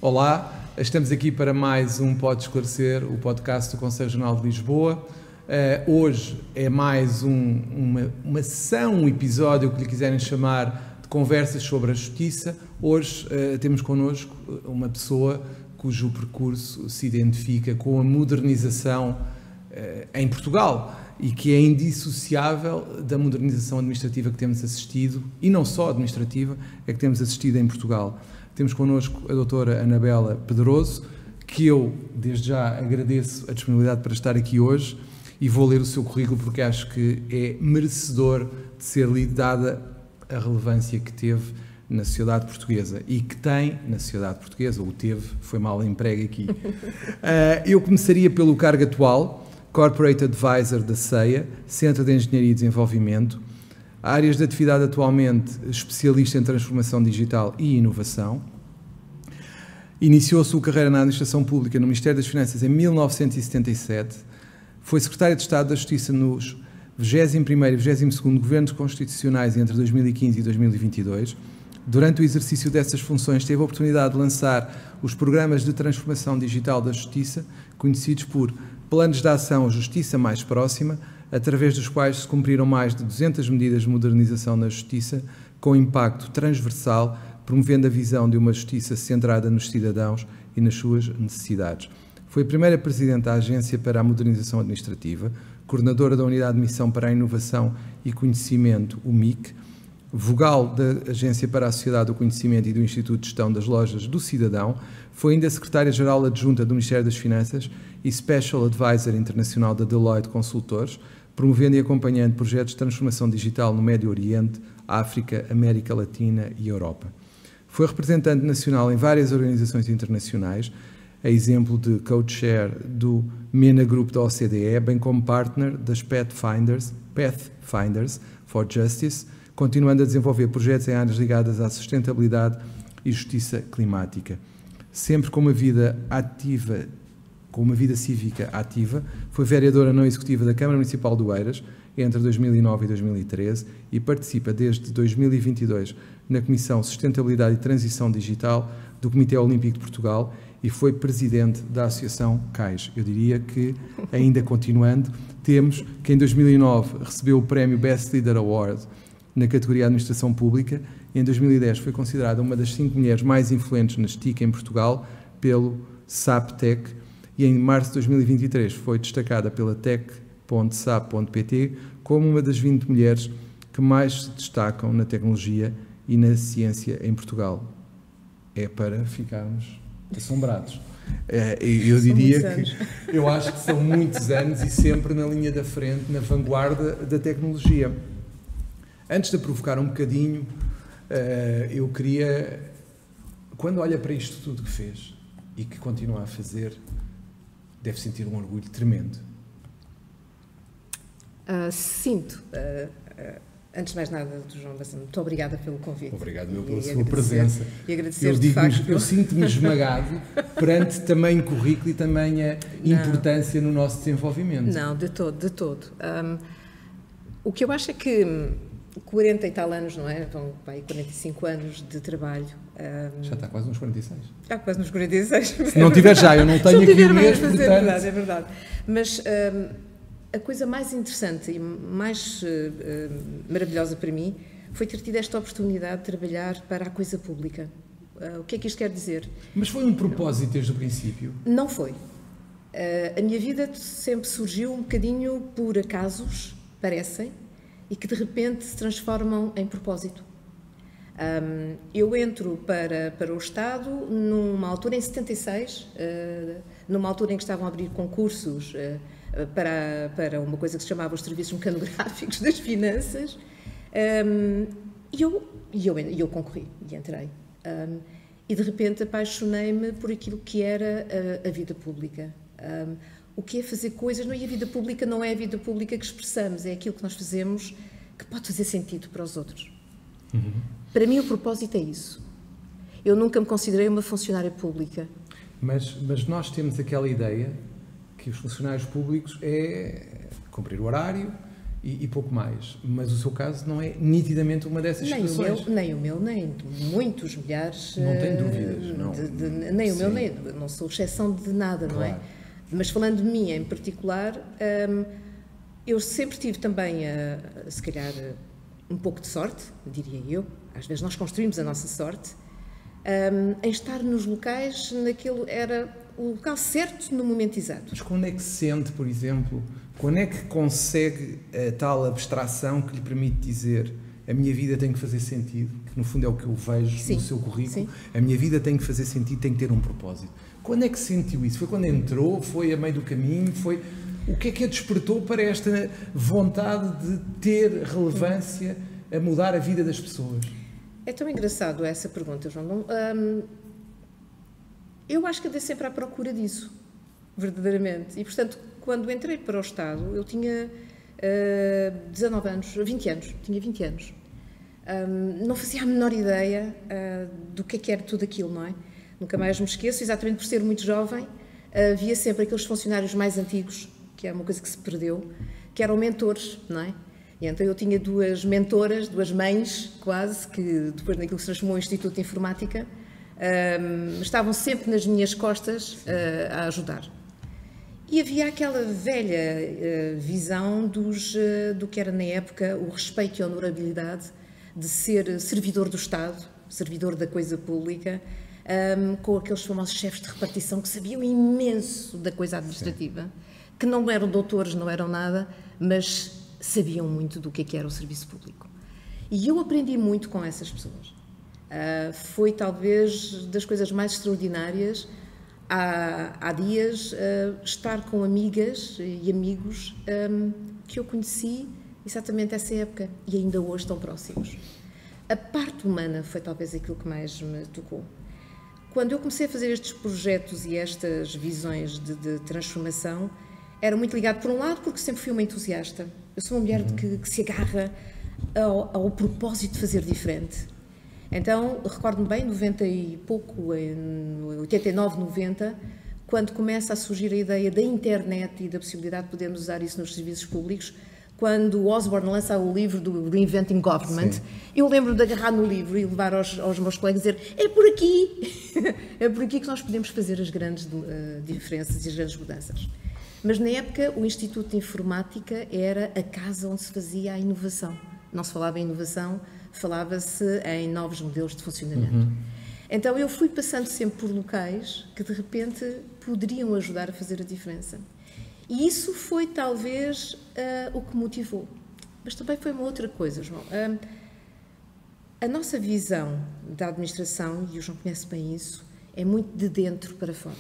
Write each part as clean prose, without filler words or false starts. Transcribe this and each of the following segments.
Olá, estamos aqui para mais um Pode Esclarecer, o podcast do Conselho Regional de Lisboa. Hoje é mais uma sessão, um episódio, o que lhe quiserem chamar, de conversas sobre a justiça. Hoje temos connosco uma pessoa cujo percurso se identifica com a modernização em Portugal e que é indissociável da modernização administrativa que temos assistido, e não só administrativa, é que temos assistido em Portugal. Temos connosco a doutora Anabela Pedroso, que eu, desde já, agradeço a disponibilidade para estar aqui hoje e vou ler o seu currículo porque acho que é merecedor de ser lido, dada a relevância que teve na sociedade portuguesa e que tem na sociedade portuguesa, ou teve, foi mal emprego aqui. Eu começaria pelo cargo atual, Corporate Advisor da CEIA, Centro de Engenharia e Desenvolvimento. Áreas de atividade atualmente, especialista em transformação digital e inovação. Iniciou a sua carreira na administração pública no Ministério das Finanças em 1977. Foi secretário de Estado da Justiça nos 21º e 22º Governos Constitucionais entre 2015 e 2022. Durante o exercício dessas funções, teve a oportunidade de lançar os programas de transformação digital da Justiça, conhecidos por Planos de Ação Justiça Mais Próxima, através dos quais se cumpriram mais de 200 medidas de modernização na justiça, com impacto transversal, promovendo a visão de uma justiça centrada nos cidadãos e nas suas necessidades. Foi a primeira Presidente da Agência para a Modernização Administrativa, coordenadora da Unidade de Missão para a Inovação e Conhecimento, o MIC, vogal da Agência para a Sociedade do Conhecimento e do Instituto de Gestão das Lojas do Cidadão, foi ainda Secretária-Geral Adjunta do Ministério das Finanças e Special Advisor Internacional da Deloitte Consultores, promovendo e acompanhando projetos de transformação digital no Médio Oriente, África, América Latina e Europa. Foi representante nacional em várias organizações internacionais, a exemplo de Co-Chair do MENA Group da OCDE, bem como partner das Pathfinders for Justice, continuando a desenvolver projetos em áreas ligadas à sustentabilidade e justiça climática. Sempre com uma vida ativa, com uma vida cívica ativa, foi vereadora não executiva da Câmara Municipal do Eiras entre 2009 e 2013 e participa desde 2022 na Comissão Sustentabilidade e Transição Digital do Comitê Olímpico de Portugal e foi presidente da Associação CAIS. Eu diria que, ainda continuando, temos que em 2009 recebeu o prémio Best Leader Award na categoria Administração Pública e em 2010 foi considerada uma das 5 mulheres mais influentes nas TIC em Portugal pelo SAPTEC e em março de 2023 foi destacada pela tech.sap.pt como uma das 20 mulheres que mais se destacam na tecnologia e na ciência em Portugal. É para ficarmos assombrados. Eu diria que eu acho que são muitos anos e sempre na linha da frente, na vanguarda da tecnologia. Antes de provocar um bocadinho, eu queria, quando olha para isto tudo que fez e que continua a fazer, deve sentir um orgulho tremendo. Sinto. Antes de mais nada, João Bassam, muito obrigada pelo convite. Obrigado eu pela sua presença. E agradecer de facto. Eu sinto-me esmagado perante tamanho currículo e tamanha importância no nosso desenvolvimento. Não, de todo, de todo. O que eu acho é que 40 e tal anos, não é? Vão 45 anos de trabalho. Já está quase nos 46. Já quase nos 46. Se não tiver já, eu não tenho aqui mesmo, portanto... É verdade, é verdade. Mas a coisa mais interessante e mais maravilhosa para mim foi ter tido esta oportunidade de trabalhar para a coisa pública. O que é que isto quer dizer? Mas foi um propósito desde o princípio? Não foi. A minha vida sempre surgiu um bocadinho por acasos, parecem, e que de repente se transformam em propósito. Eu entro para o Estado numa altura, em 76, numa altura em que estavam a abrir concursos para uma coisa que se chamava os serviços mecanográficos das finanças, e eu concorri e entrei. E de repente apaixonei-me por aquilo que era a vida pública. O que é fazer coisas, e a vida pública não é a vida pública que expressamos, é aquilo que nós fazemos que pode fazer sentido para os outros. Uhum. Para mim o propósito é isso. Eu nunca me considerei uma funcionária pública. Mas nós temos aquela ideia que os funcionários públicos é cumprir o horário e pouco mais. Mas o seu caso não é nitidamente uma dessas situações. Nem o meu, nem muitos milhares. Não tenho dúvidas, não. Nem o meu, nem não sou exceção de nada, claro. Não é? Mas falando de mim em particular, eu sempre tive também, se calhar, um pouco de sorte, diria eu. Às vezes nós construímos a nossa sorte, em estar nos locais, era o local certo no momento exato. Mas quando é que se sente, por exemplo, quando é que consegue a tal abstração que lhe permite dizer a minha vida tem que fazer sentido, que no fundo é o que eu vejo no seu currículo, a minha vida tem que fazer sentido, tem que ter um propósito. Quando é que sentiu isso? Foi quando entrou? Foi a meio do caminho? Foi... O que é que a despertou para esta vontade de ter relevância a mudar a vida das pessoas? É tão engraçado essa pergunta, João. Eu acho que andei sempre à procura disso, verdadeiramente. E, portanto, quando entrei para o Estado, eu tinha 19 anos, 20 anos, tinha 20 anos. Não fazia a menor ideia do que era tudo aquilo, não é? Nunca mais me esqueço, exatamente por ser muito jovem, havia sempre aqueles funcionários mais antigos, que é uma coisa que se perdeu, que eram mentores, não é? E então eu tinha duas mentoras, duas mães, quase, que depois naquilo que se transformou em Instituto de Informática, estavam sempre nas minhas costas a ajudar. E havia aquela velha visão do que era na época o respeito e a honorabilidade de ser servidor do Estado, servidor da coisa pública, com aqueles famosos chefes de repartição que sabiam imenso da coisa administrativa, que não eram doutores, não eram nada, mas sabiam muito do que era o serviço público. E eu aprendi muito com essas pessoas. Foi talvez das coisas mais extraordinárias há dias estar com amigas e amigos que eu conheci exatamente essa época e ainda hoje estão próximos. A parte humana foi talvez aquilo que mais me tocou. Quando eu comecei a fazer estes projetos e estas visões de transformação, era muito ligado, por um lado, porque sempre fui uma entusiasta. Eu sou uma mulher que se agarra ao propósito de fazer diferente. Então, recordo-me bem, 90 e pouco, em 89, 90, quando começa a surgir a ideia da internet e da possibilidade de podermos usar isso nos serviços públicos, quando o Osborne lança o livro do Reinventing Government, eu lembro de agarrar no livro e levar aos meus colegas e dizer, é por aqui, é por aqui que nós podemos fazer as grandes diferenças e as grandes mudanças. Mas na época o Instituto de Informática era a casa onde se fazia a inovação. Não se falava em inovação, falava-se em novos modelos de funcionamento. Então eu fui passando sempre por locais que de repente poderiam ajudar a fazer a diferença. E isso foi talvez o que motivou. Mas também foi uma outra coisa, João. A nossa visão da administração, e o João conhece bem isso, é muito de dentro para fora.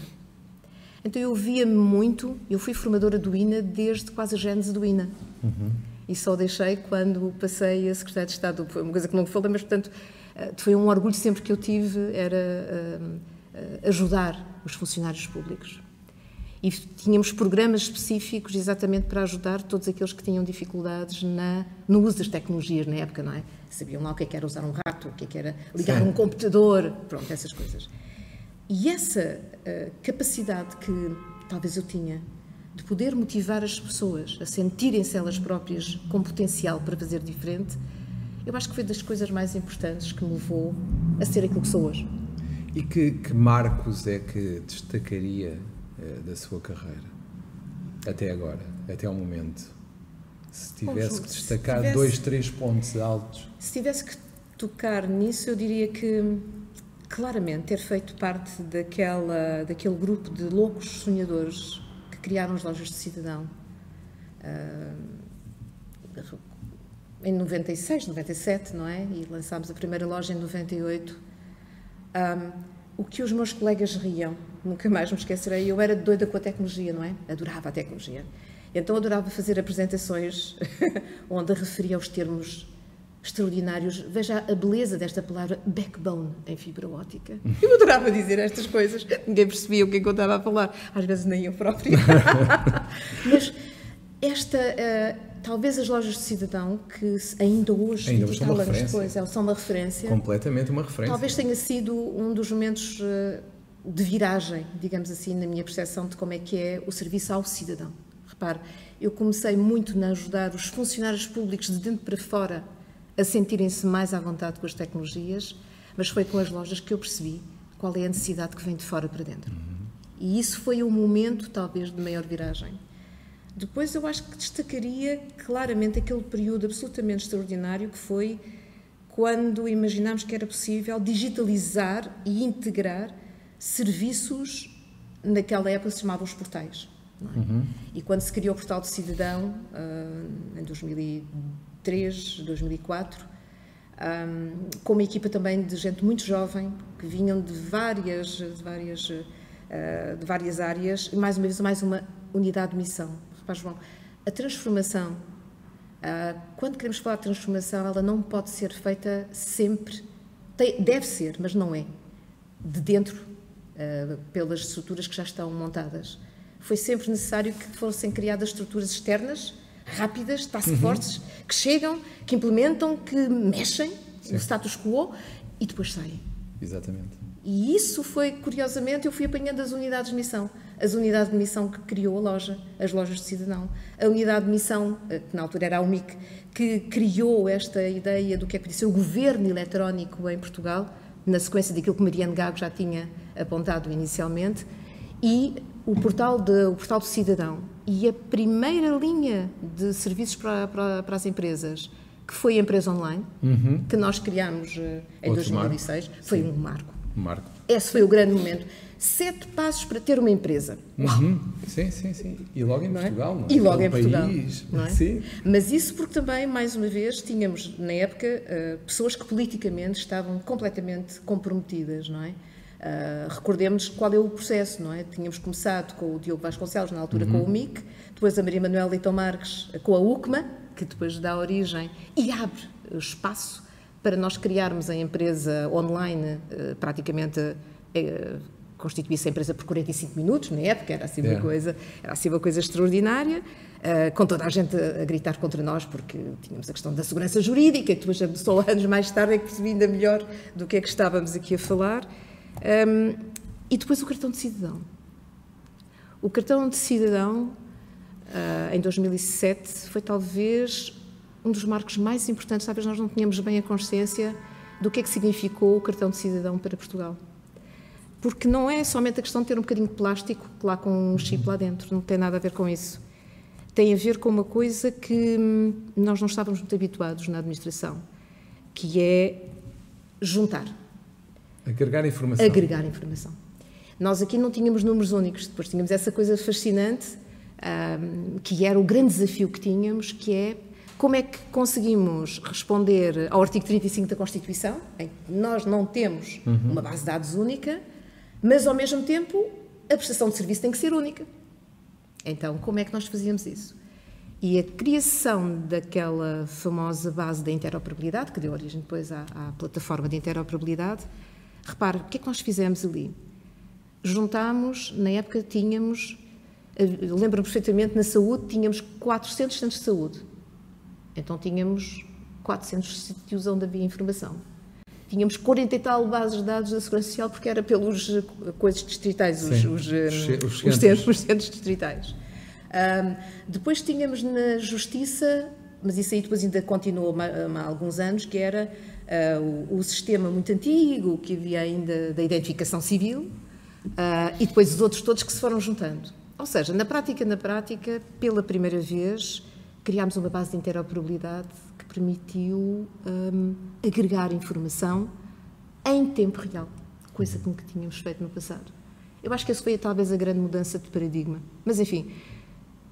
Então eu via-me muito, eu fui formadora do INA desde quase a gênese do INA. E só deixei quando passei a Secretária de Estado. Foi uma coisa que não falei, mas portanto foi um orgulho sempre que eu tive, era ajudar os funcionários públicos. E tínhamos programas específicos exatamente para ajudar todos aqueles que tinham dificuldades no uso das tecnologias na época, não é? Sabiam lá o que era usar um rato, o que era ligar um computador, pronto, essas coisas. E essa capacidade que talvez eu tinha de poder motivar as pessoas a sentirem-se elas próprias com potencial para fazer diferente, eu acho que foi das coisas mais importantes que me levou a ser aquilo que sou hoje. E que marcos é que destacaria da sua carreira até agora, até ao momento? Se tivesse que destacar 2, 3 pontos altos. Se tivesse que tocar nisso, eu diria que claramente ter feito parte daquele grupo de loucos sonhadores que criaram as lojas de cidadão em 96, 97, não é? E lançámos a primeira loja em 98. O que os meus colegas riam, nunca mais me esquecerei, eu era doida com a tecnologia, não é? Adorava a tecnologia. Então adorava fazer apresentações onde referia aos termos extraordinários. Veja a beleza desta palavra backbone em fibra óptica. Eu adorava dizer estas coisas. Ninguém percebia o que eu estava a falar. Às vezes nem eu própria. Mas talvez as lojas de cidadão, que ainda hoje, 20 anos depois, são uma referência. Completamente uma referência. Talvez tenha sido um dos momentos de viragem, digamos assim, na minha percepção de como é que é o serviço ao cidadão. Repare, eu comecei muito a ajudar os funcionários públicos de dentro para fora a sentirem-se mais à vontade com as tecnologias, mas foi com as lojas que eu percebi qual é a necessidade que vem de fora para dentro. E isso foi um momento, talvez, de maior viragem. Depois eu acho que destacaria claramente aquele período absolutamente extraordinário que foi quando imaginámos que era possível digitalizar e integrar serviços, naquela época se chamavam os portais. Não é? E quando se criou o Portal do Cidadão, em 2003, 2004, com uma equipa também de gente muito jovem, que vinham de várias áreas, e mais uma vez, mais uma unidade de missão. Repare, João, a transformação, quando queremos falar de transformação, ela não pode ser feita sempre, deve ser, mas não é, de dentro, pelas estruturas que já estão montadas. Foi sempre necessário que fossem criadas estruturas externas, rápidas, task forces, que chegam, que implementam, que mexem no status quo e depois saem. Exatamente. E isso foi, curiosamente, eu fui apanhando as unidades de missão. As unidades de missão que criou a loja, as lojas de cidadão. A unidade de missão, que na altura era a UMIC, que criou esta ideia do que é que podia ser o governo eletrónico em Portugal, na sequência daquilo que Mariano Gago já tinha apontado inicialmente, e o portal do Cidadão. E a primeira linha de serviços para as empresas, que foi a empresa online, que nós criámos em 2006, foi um marco. Esse foi o grande momento. 7 passos para ter uma empresa. Sim. E logo em Portugal, não é? E logo em Portugal. Não é? Sim. Mas isso porque também, mais uma vez, tínhamos, na época, pessoas que politicamente estavam completamente comprometidas, não é? Recordemos qual é o processo, não é? Tínhamos começado com o Diogo Vasconcelos, na altura com o MIC, depois a Maria Manuela Leitão Marques com a UCMA, que depois dá origem e abre espaço para nós criarmos a empresa online, praticamente constituir-se a empresa por 45 minutos, na época era assim uma coisa extraordinária, com toda a gente a gritar contra nós, porque tínhamos a questão da segurança jurídica, que depois só anos mais tarde é que percebi ainda melhor do que é que estávamos aqui a falar. E depois o cartão de cidadão. O cartão de cidadão, em 2007, foi talvez um dos marcos mais importantes. Talvez nós não tínhamos bem a consciência do que é que significou o cartão de cidadão para Portugal. Porque não é somente a questão de ter um bocadinho de plástico lá com um chip lá dentro, não tem nada a ver com isso. Tem a ver com uma coisa que nós não estávamos muito habituados na administração, que é juntar. Agregar informação. Nós aqui não tínhamos números únicos, depois tínhamos essa coisa fascinante, que era o grande desafio que tínhamos, que é como é que conseguimos responder ao artigo 35 da Constituição, em que nós não temos uma base de dados única, mas ao mesmo tempo a prestação de serviço tem que ser única. Então, como é que nós fazíamos isso? E a criação daquela famosa base da interoperabilidade, que deu origem depois à plataforma de interoperabilidade, repare, o que é que nós fizemos ali? Juntámos, na época tínhamos, lembro-me perfeitamente, na saúde tínhamos 400 centros de saúde. Então tínhamos 400 sítios onde havia informação. Tínhamos 40 e tal bases de dados da Segurança Social, porque era pelos coisas distritais, os centros distritais. Depois tínhamos na Justiça, mas isso aí depois ainda continuou há alguns anos, que era o sistema muito antigo, que havia ainda da identificação civil, e depois os outros todos que se foram juntando. Ou seja, na prática, pela primeira vez, criámos uma base de interoperabilidade que permitiu agregar informação em tempo real, coisa que nunca tínhamos feito no passado. Eu acho que essa foi talvez a grande mudança de paradigma. Mas, enfim,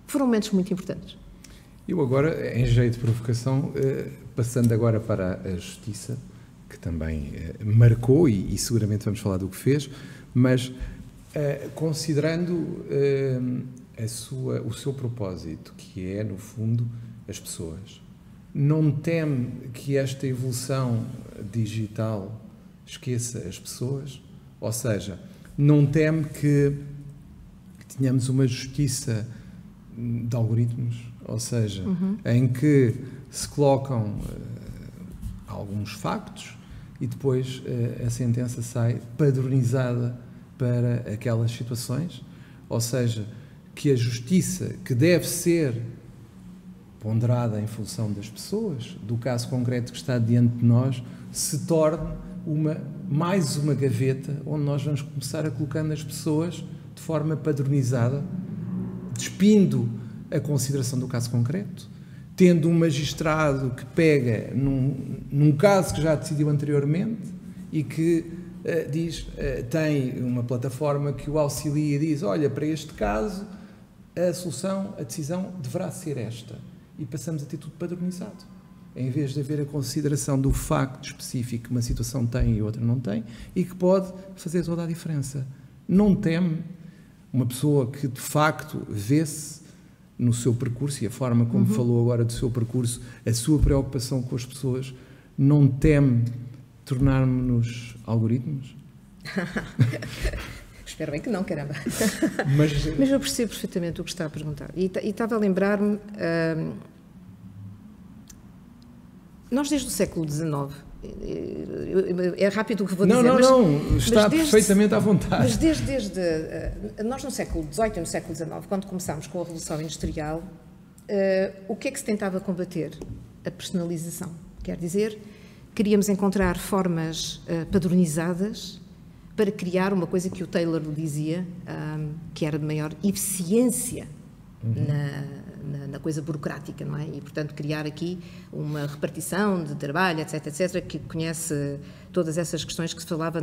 foram momentos muito importantes. Eu agora, em jeito de provocação, passando agora para a Justiça, que também marcou, e seguramente vamos falar do que fez, mas considerando o seu propósito, que é, no fundo, as pessoas, não teme que esta evolução digital esqueça as pessoas? Ou seja, não teme que tenhamos uma justiça de algoritmos? Ou seja, em que se colocam alguns factos e depois a sentença sai padronizada para aquelas situações? Ou seja, que a justiça, que deve ser ponderada em função das pessoas, do caso concreto que está diante de nós, se torne mais uma gaveta onde nós vamos começar a colocar nas pessoas de forma padronizada, despindo a consideração do caso concreto, tendo um magistrado que pega num caso que já decidiu anteriormente e que tem uma plataforma que o auxilia e diz, olha, para este caso a decisão deverá ser esta. E passamos a ter tudo padronizado. Em vez de haver a consideração do facto específico que uma situação tem e outra não tem, e que pode fazer toda a diferença. Não teme uma pessoa que, de facto, vê-se no seu percurso, e a forma como falou agora do seu percurso, a sua preocupação com as pessoas, não teme tornar-nos algoritmos? Espero bem que não, caramba. Mas eu percebo perfeitamente o que está a perguntar. E estava a lembrar-me... nós, desde o século XIX... É rápido o que vou dizer. Não, está perfeitamente à vontade. Mas desde nós, no século XVIII e no século XIX, quando começámos com a Revolução Industrial, o que é que se tentava combater? A personalização. Quer dizer, queríamos encontrar formas padronizadas para criar uma coisa que o Taylor dizia, que era de maior eficiência na coisa burocrática, não é? E, portanto, criar aqui uma repartição de trabalho, etc., que conhece todas essas questões que se falava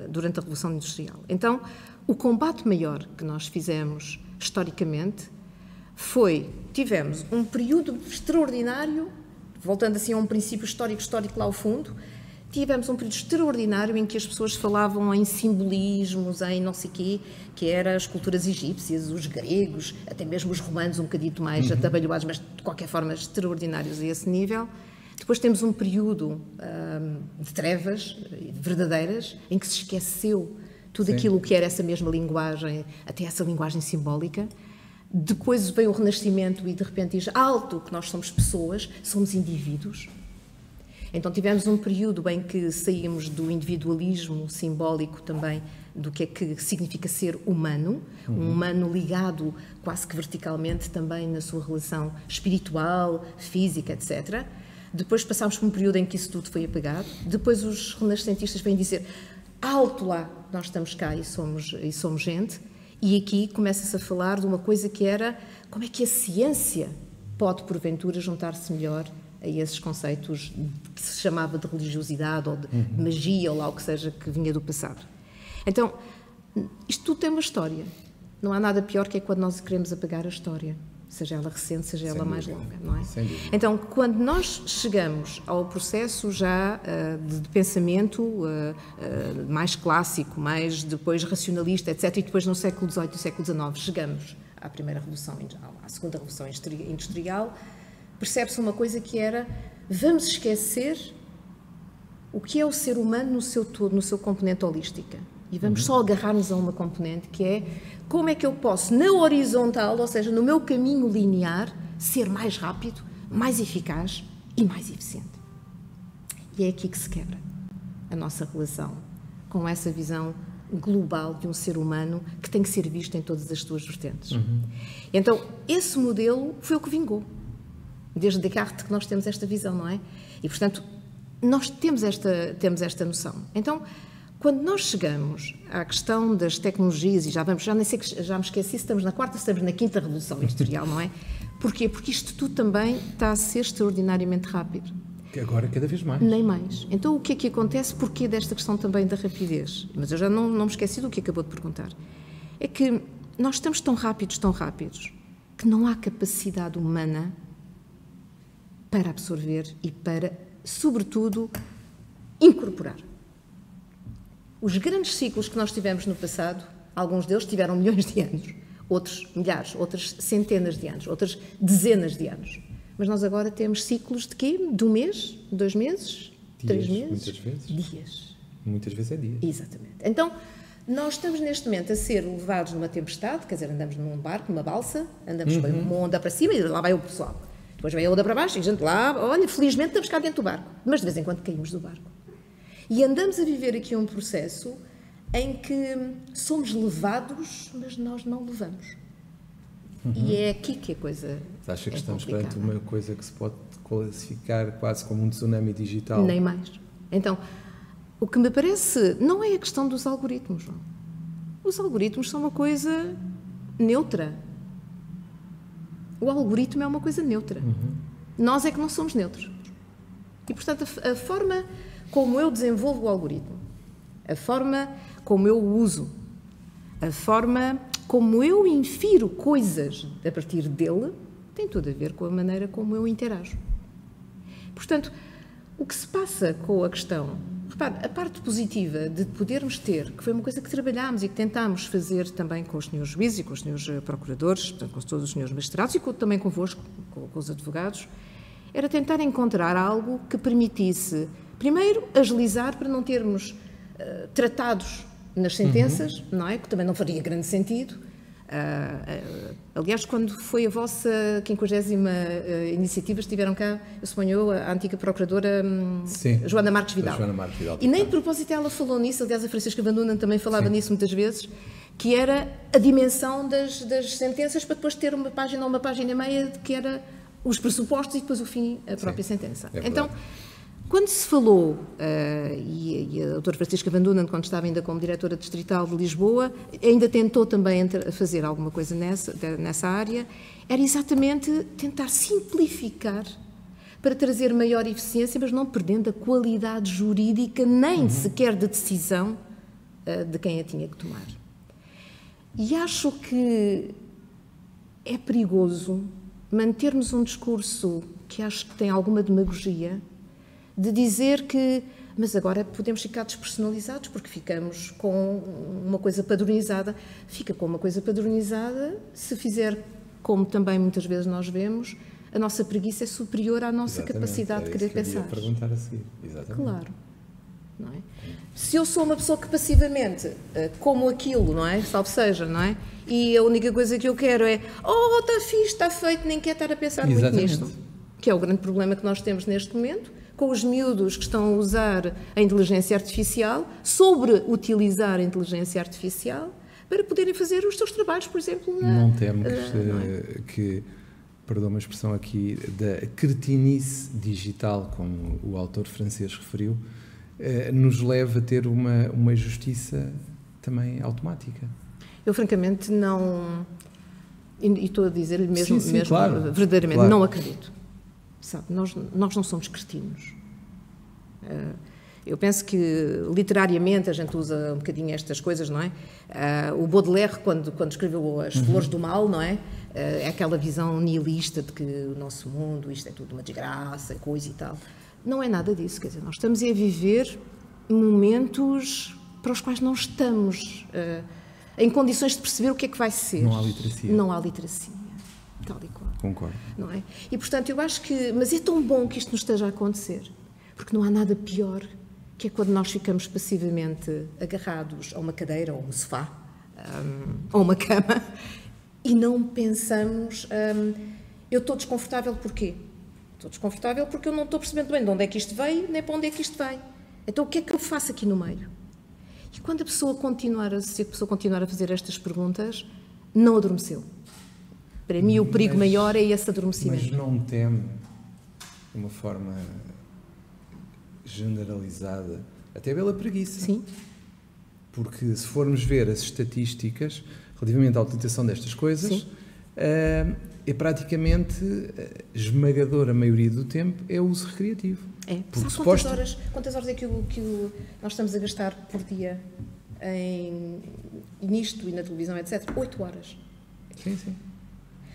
durante a Revolução Industrial. Então, o combate maior que nós fizemos, historicamente, tivemos um período extraordinário, voltando assim a um princípio histórico lá ao fundo, tivemos um período extraordinário em que as pessoas falavam em simbolismos, em não sei quê, que eram as culturas egípcias, os gregos, até mesmo os romanos um bocadito mais atabalhoados, mas de qualquer forma extraordinários a esse nível. Depois temos um período de trevas verdadeiras, em que se esqueceu tudo aquilo que era essa mesma linguagem, até essa linguagem simbólica. Depois veio o Renascimento e de repente diz, alto, que nós somos pessoas, somos indivíduos. Então tivemos um período em que saímos do individualismo simbólico também, do que é que significa ser humano, um humano ligado quase que verticalmente também na sua relação espiritual, física, etc. Depois passámos por um período em que isso tudo foi apagado. Depois os renascentistas vêm dizer, alto lá, nós estamos cá e somos gente. E aqui começa-se a falar de uma coisa que era, como é que a ciência pode, porventura, juntar-se melhor a esses conceitos que se chamava de religiosidade ou de magia ou lá o que seja que vinha do passado. Então, isto tudo tem uma história. Não há nada pior que é quando nós queremos apagar a história, seja ela recente, seja ela mais longa, não é? Sem dúvida. Então, quando nós chegamos ao processo já de pensamento mais clássico, mais depois racionalista, etc., e depois no século XVIII e século XIX chegamos à primeira revolução, à segunda revolução industrial, percebe-se uma coisa que era, vamos esquecer o que é o ser humano no seu todo, no seu componente holística. E vamos só agarrar-nos a uma componente que é, como é que eu posso, na horizontal, ou seja, no meu caminho linear, ser mais rápido, mais eficaz e mais eficiente. E é aqui que se quebra a nossa relação com essa visão global de um ser humano que tem que ser visto em todas as suas vertentes. Então, esse modelo foi o que vingou. Desde Descartes que nós temos esta visão, não é? E, portanto, nós temos esta noção. Então, quando nós chegamos à questão das tecnologias, e já nem sei, já me esqueci se estamos na quarta, se estamos na quinta revolução industrial, não é? Porquê? Porque isto tudo também está a ser extraordinariamente rápido. Que agora cada vez mais. Nem mais. Então, o que é que acontece? Porquê desta questão também da rapidez? Mas eu já não me esqueci do que acabou de perguntar. É que nós estamos tão rápidos, que não há capacidade humana para absorver e para, sobretudo, incorporar. Os grandes ciclos que nós tivemos no passado, alguns deles tiveram milhões de anos, outros milhares, outras centenas de anos, outras dezenas de anos. Mas nós agora temos ciclos de quê? De um mês? 2 meses? 3 meses? Muitas vezes. Dias. Muitas vezes é dia. Exatamente. Então, nós estamos neste momento a ser levados numa tempestade, quer dizer, andamos num barco, numa balsa, andamos para uma onda para cima e lá vai o pessoal. Depois vem a onda para baixo e a gente lá, olha, felizmente estamos cá dentro do barco. Mas de vez em quando caímos do barco. E andamos a viver aqui um processo em que somos levados, mas nós não levamos. E é aqui que a coisa Acha que é estamos complicada. perante uma coisa que se pode classificar quase como um tsunami digital? Nem mais. Então, o que me parece não é a questão dos algoritmos, João. Os algoritmos são uma coisa neutra. O algoritmo é uma coisa neutra. Nós é que não somos neutros. E, portanto, a forma como eu desenvolvo o algoritmo, a forma como eu o uso, a forma como eu infiro coisas a partir dele, tem tudo a ver com a maneira como eu interajo. Portanto, o que se passa com a questão... Repare, a parte positiva de podermos ter, que foi uma coisa que trabalhámos e que tentámos fazer também com os senhores juízes e com os senhores procuradores, portanto, com todos os senhores magistrados e também convosco, com os advogados, era tentar encontrar algo que permitisse, primeiro, agilizar para não termos tratados nas sentenças, não é? Que também não faria grande sentido. Aliás, quando foi a vossa 50ª iniciativa, estiveram cá, eu suponho, a antiga procuradora Joana Marques Vidal. Joana Marques Vidal. E nem de propósito ela falou nisso, aliás a Francisca Van Nunen também falava nisso muitas vezes, que era a dimensão das sentenças para depois ter uma página ou uma página e meia que era os pressupostos e depois o fim, a própria sentença. Então, quando se falou, e a doutora Francisca Van Nunen, quando estava ainda como diretora distrital de Lisboa, ainda tentou também fazer alguma coisa nessa área, era exatamente tentar simplificar para trazer maior eficiência, mas não perdendo a qualidade jurídica, nem sequer de decisão de quem a tinha que tomar. E acho que é perigoso mantermos um discurso que acho que tem alguma demagogia, de dizer que, mas agora podemos ficar despersonalizados porque ficamos com uma coisa padronizada. Fica com uma coisa padronizada se fizer, como também muitas vezes nós vemos, a nossa preguiça é superior à nossa capacidade de querer pensar. Eu ia perguntar a seguir. Exatamente. Claro. Não é? Se eu sou uma pessoa que passivamente como aquilo, não é? Salve seja, não é? E a única coisa que eu quero é está fixe, está feito, nem quero estar a pensar muito nisto. Que é o grande problema que nós temos neste momento, com os miúdos que estão a usar a inteligência artificial, sobre-utilizar a inteligência artificial, para poderem fazer os seus trabalhos, por exemplo... Não temo que, perdão-me a expressão aqui, da cretinice digital, como o autor francês referiu, nos leva a ter uma justiça também automática. Eu, francamente, não... E estou a dizer-lhe mesmo, claro, verdadeiramente, não acredito. Sabe, nós não somos cretinos. Eu penso que, literariamente, a gente usa um bocadinho estas coisas, não é? O Baudelaire, quando escreveu As Flores do Mal, não é? É aquela visão nihilista de que o nosso mundo, isto é tudo uma desgraça, coisa e tal. Não é nada disso, quer dizer, nós estamos a viver momentos para os quais não estamos em condições de perceber o que é que vai ser. Não há literacia. Não há literacia, tal e qual. Concordo. Não é? E, portanto, eu acho que... Mas é tão bom que isto nos esteja a acontecer, porque não há nada pior que é quando nós ficamos passivamente agarrados a uma cadeira, ou um sofá, ou uma cama, e não pensamos... eu estou desconfortável porquê? Estou desconfortável porque eu não estou percebendo bem de onde é que isto veio, nem para onde é que isto vai. Então, o que é que eu faço aqui no meio? E quando a pessoa continuar a fazer estas perguntas, não adormeceu. Para mim, o perigo maior é esse adormecimento. Mas não teme, de uma forma generalizada, até pela preguiça. Sim. Porque se formos ver as estatísticas relativamente à utilização destas coisas, é praticamente esmagadora maioria do tempo é o uso recreativo. É. Porque Quantas horas é que nós estamos a gastar por dia nisto e na televisão, etc? 8 horas. Sim, sim.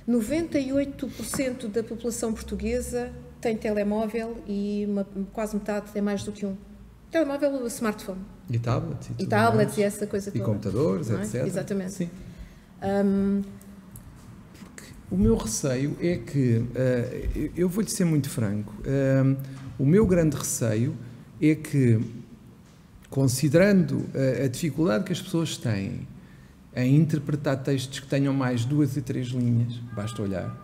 98% da população portuguesa tem telemóvel e quase metade tem mais do que um. Telemóvel, smartphone. E tablets. E tablets e essa coisa toda. E computadores, é? etc. Exatamente. Sim. O meu receio é que, eu vou-lhe ser muito franco, o meu grande receio é que, considerando a dificuldade que as pessoas têm em interpretar textos que tenham mais 2 e 3 linhas, basta olhar,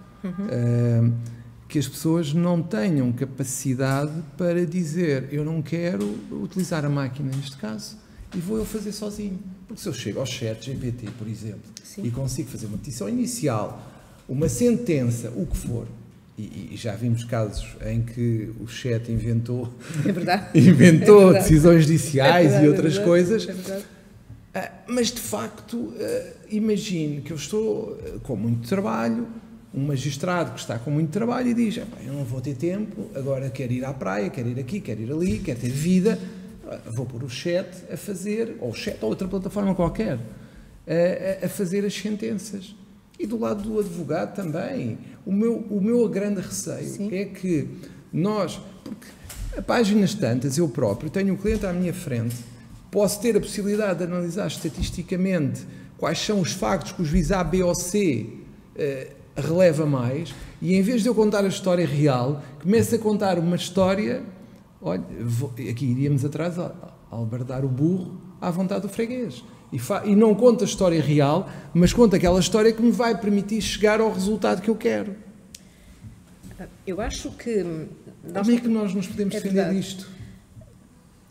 que as pessoas não tenham capacidade para dizer eu não quero utilizar a máquina neste caso e vou eu fazer sozinho. Porque se eu chego ao chat GPT, por exemplo, e consigo fazer uma petição inicial uma sentença, o que for, e já vimos casos em que o chat inventou, decisões judiciais e outras coisas, mas de facto, imagine que eu estou com muito trabalho, um magistrado que está com muito trabalho e diz, eu não vou ter tempo, agora quero ir à praia, quero ir aqui, quero ir ali, quero ter vida, vou pôr o chat a fazer, ou o chat ou outra plataforma qualquer, a fazer as sentenças. E do lado do advogado também. O meu grande receio Sim. é que nós, porque a páginas tantas, eu próprio tenho um cliente à minha frente, posso ter a possibilidade de analisar estatisticamente quais são os factos que o juiz A, B ou C releva mais, e em vez de eu contar a história real, começo a contar uma história, olha, aqui iríamos atrás, albardar o burro à vontade do freguês. E não conta a história real, mas conta aquela história que me vai permitir chegar ao resultado que eu quero. Eu acho que... Como é que nós nos podemos defender disto?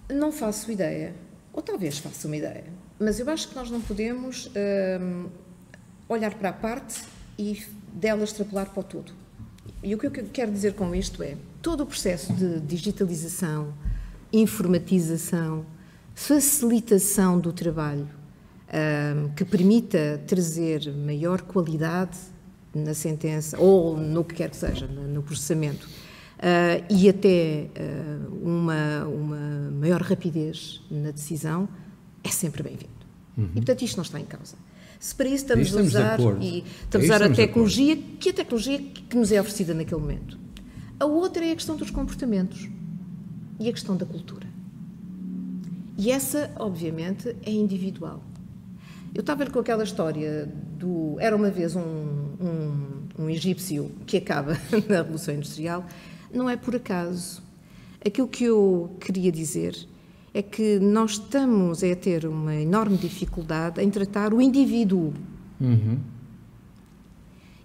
Não faço ideia. Ou talvez faça uma ideia. Mas eu acho que nós não podemos olhar para a parte e dela extrapolar para o todo. E o que eu quero dizer com isto é, todo o processo de digitalização, informatização, facilitação do trabalho, que permita trazer maior qualidade na sentença, ou no que quer que seja, no processamento, e até uma maior rapidez na decisão, é sempre bem-vindo. E, portanto, isto não está em causa. Se para isso estamos a usar a tecnologia, que é a tecnologia que nos é oferecida naquele momento. A outra é a questão dos comportamentos e a questão da cultura. E essa, obviamente, é individual. Eu estava com aquela história do... Era uma vez um egípcio que acaba na Revolução Industrial. Não é por acaso. Aquilo que eu queria dizer é que nós estamos a ter uma enorme dificuldade em tratar o indivíduo.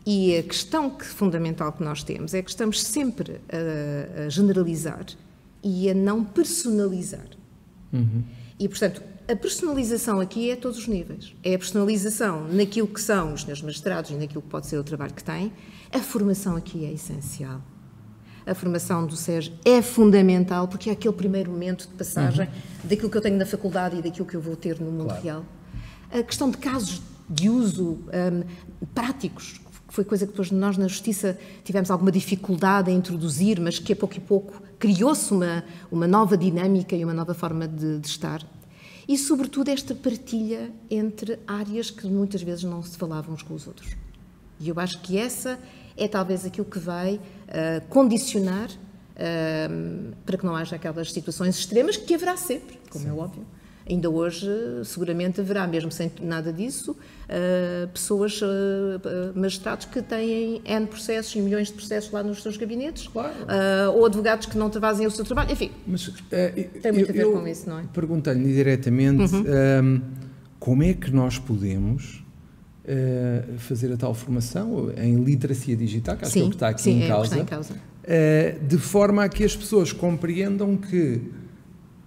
E a questão fundamental que nós temos é que estamos sempre a generalizar e a não personalizar. E, portanto, a personalização aqui é a todos os níveis. É a personalização naquilo que são os senhores magistrados e naquilo que pode ser o trabalho que têm. A formação aqui é essencial. A formação do SES é fundamental porque é aquele primeiro momento de passagem daquilo que eu tenho na faculdade e daquilo que eu vou ter no mundo real. A questão de casos de uso práticos, que foi coisa que depois nós na Justiça tivemos alguma dificuldade em introduzir, mas que a pouco e pouco criou-se uma nova dinâmica e uma nova forma de estar. E, sobretudo, esta partilha entre áreas que muitas vezes não se falavam uns com os outros. E eu acho que essa é talvez aquilo que vai condicionar para que não haja aquelas situações extremas que haverá sempre, como é óbvio. Ainda hoje, seguramente haverá, mesmo sem nada disso, pessoas, magistrados que têm N processos e milhões de processos lá nos seus gabinetes, ou advogados que não fazem o seu trabalho, enfim, mas, tem muito a ver com isso, não é? Perguntei-lhe diretamente como é que nós podemos fazer a tal formação em literacia digital, que acho que é o que está aqui em causa, de forma a que as pessoas compreendam que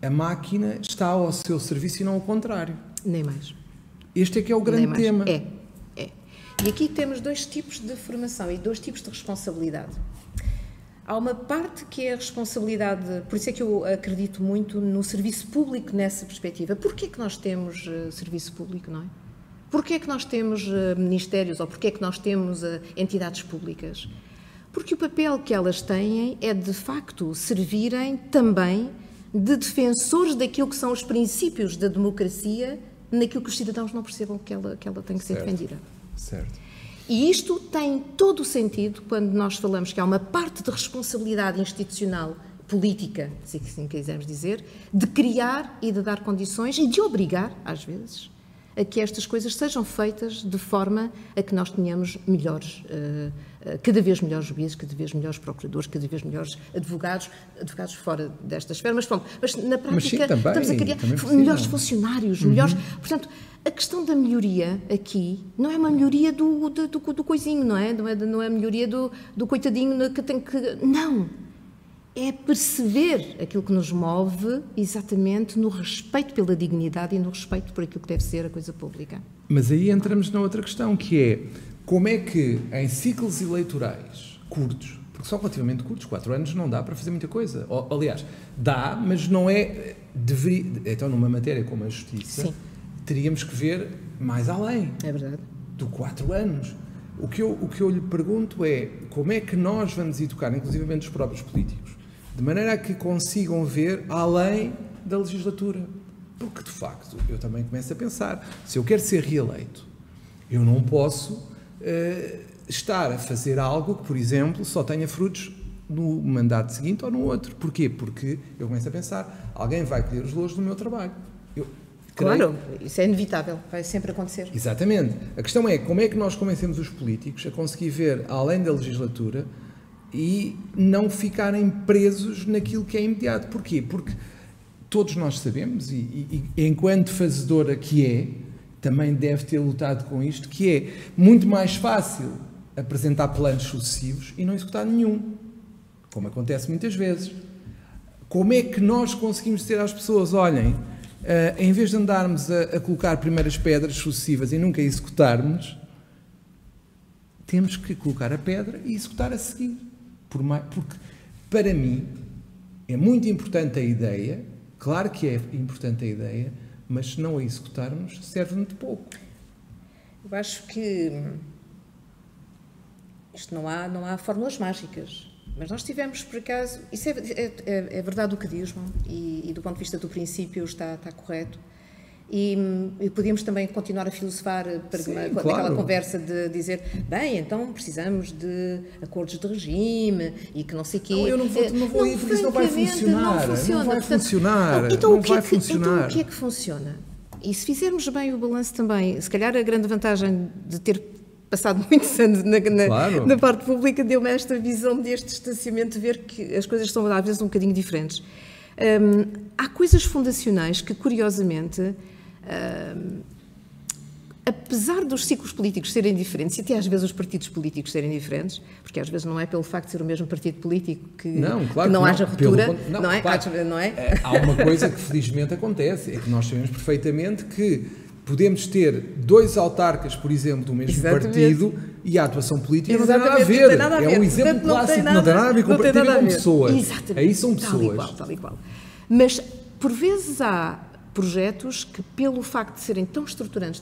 a máquina está ao seu serviço e não ao contrário. Nem mais. Este é que é o grande tema. É. E aqui temos dois tipos de formação e dois tipos de responsabilidade. Há uma parte que é a responsabilidade, por isso é que eu acredito muito no serviço público nessa perspectiva. Porquê é que nós temos serviço público, não é? Porquê é que nós temos ministérios ou porquê é que nós temos entidades públicas? Porque o papel que elas têm é, de facto, servirem também de defensores daquilo que são os princípios da democracia, naquilo que os cidadãos não percebam que ela tem que ser defendida. Certo. E isto tem todo o sentido quando nós falamos que há uma parte de responsabilidade institucional, política, se assim quisermos dizer, de criar e de dar condições e de obrigar, às vezes, a que estas coisas sejam feitas de forma a que nós tenhamos melhores, cada vez melhores juízes, cada vez melhores procuradores, cada vez melhores advogados fora desta esfera, mas na prática estamos a criar melhores funcionários, melhores... Portanto, a questão da melhoria aqui não é uma melhoria do coisinho, não é? Não é a melhoria do coitadinho que tem que... Não! É perceber aquilo que nos move exatamente no respeito pela dignidade e no respeito por aquilo que deve ser a coisa pública. Mas aí entramos na outra questão, que é como é que em ciclos eleitorais curtos, porque são relativamente curtos, 4 anos não dá para fazer muita coisa. Aliás, dá, mas não é... Então, numa matéria como a justiça, sim, teríamos que ver mais além. É verdade. Do 4 anos. O que eu lhe pergunto é como é que nós vamos educar, inclusivamente os próprios políticos, de maneira a que consigam ver além da legislatura. Porque, de facto, eu também começo a pensar, se eu quero ser reeleito, eu não posso estar a fazer algo que, por exemplo, só tenha frutos no mandato seguinte ou no outro. Porquê? Porque eu começo a pensar, alguém vai colher os louros do meu trabalho. Claro, isso é inevitável, vai sempre acontecer. Exatamente. A questão é como é que nós convencemos os políticos a conseguir ver além da legislatura e não ficarem presos naquilo que é imediato. Porquê? Porque todos nós sabemos, e enquanto fazedora que é, também deve ter lutado com isto, que é muito mais fácil apresentar planos sucessivos e não executar nenhum, como acontece muitas vezes. Como é que nós conseguimos dizer às pessoas, olhem, em vez de andarmos a colocar primeiras pedras sucessivas e nunca executarmos, temos que colocar a pedra e executar a seguir. Porque, para mim, é muito importante a ideia, claro que é importante a ideia, mas se não a executarmos, serve-me de pouco. Eu acho que isto não há fórmulas mágicas. Mas nós tivemos, por acaso, isso é verdade o que diz, João, e do ponto de vista do princípio está correto. E podíamos também continuar a filosofar naquela conversa de dizer, bem, então precisamos de acordos de regime e que não sei o quê. Não, eu não vou ir porque isso não vai funcionar. Não funciona. Não vai funcionar. Então o que é que funciona? E se fizermos bem o balanço também, se calhar a grande vantagem de ter passado muitos anos na parte pública, deu-me esta visão deste distanciamento, de ver que as coisas são às vezes um bocadinho diferentes. Há coisas fundacionais que, curiosamente, apesar dos ciclos políticos serem diferentes, e até às vezes os partidos políticos serem diferentes, porque às vezes não é pelo facto de ser o mesmo partido político que não haja ruptura, não é? Claro. Não é? Há uma coisa que felizmente acontece, é que nós sabemos perfeitamente que podemos ter 2 autarcas, por exemplo, do mesmo partido e a atuação política não tem nada a ver. É um exemplo clássico, não tem nada a ver com o partido e com pessoas. Exatamente. Aí são pessoas. Tal e qual. Mas, por vezes, há projetos que, pelo facto de serem tão estruturantes,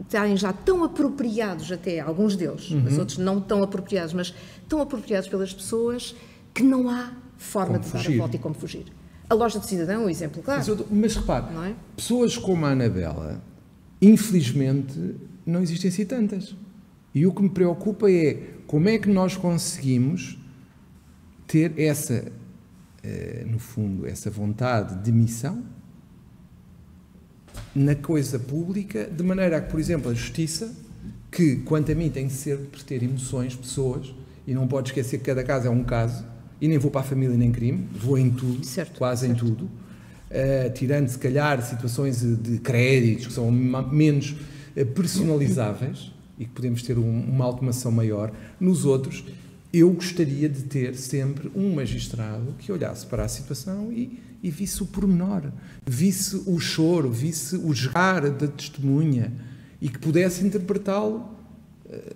estarem já tão apropriados até, alguns deles, mas outros não tão apropriados, mas tão apropriados pelas pessoas, que não há forma de dar a volta e como fugir. A loja de cidadão é um exemplo claro. Mas repare, pessoas como a Anabela, infelizmente, não existem assim tantas. E o que me preocupa é como é que nós conseguimos ter essa, no fundo, essa vontade de missão na coisa pública, de maneira a que, por exemplo, a justiça, que, quanto a mim, tem de ser por ter emoções, pessoas, e não pode esquecer que cada caso é um caso, e nem vou para a família nem crime, vou em tudo, quase em tudo, tirando se calhar situações de créditos que são menos personalizáveis e que podemos ter uma automação maior. Nos outros, eu gostaria de ter sempre um magistrado que olhasse para a situação e visse o pormenor, visse o choro, visse o jogar da testemunha e que pudesse interpretá-lo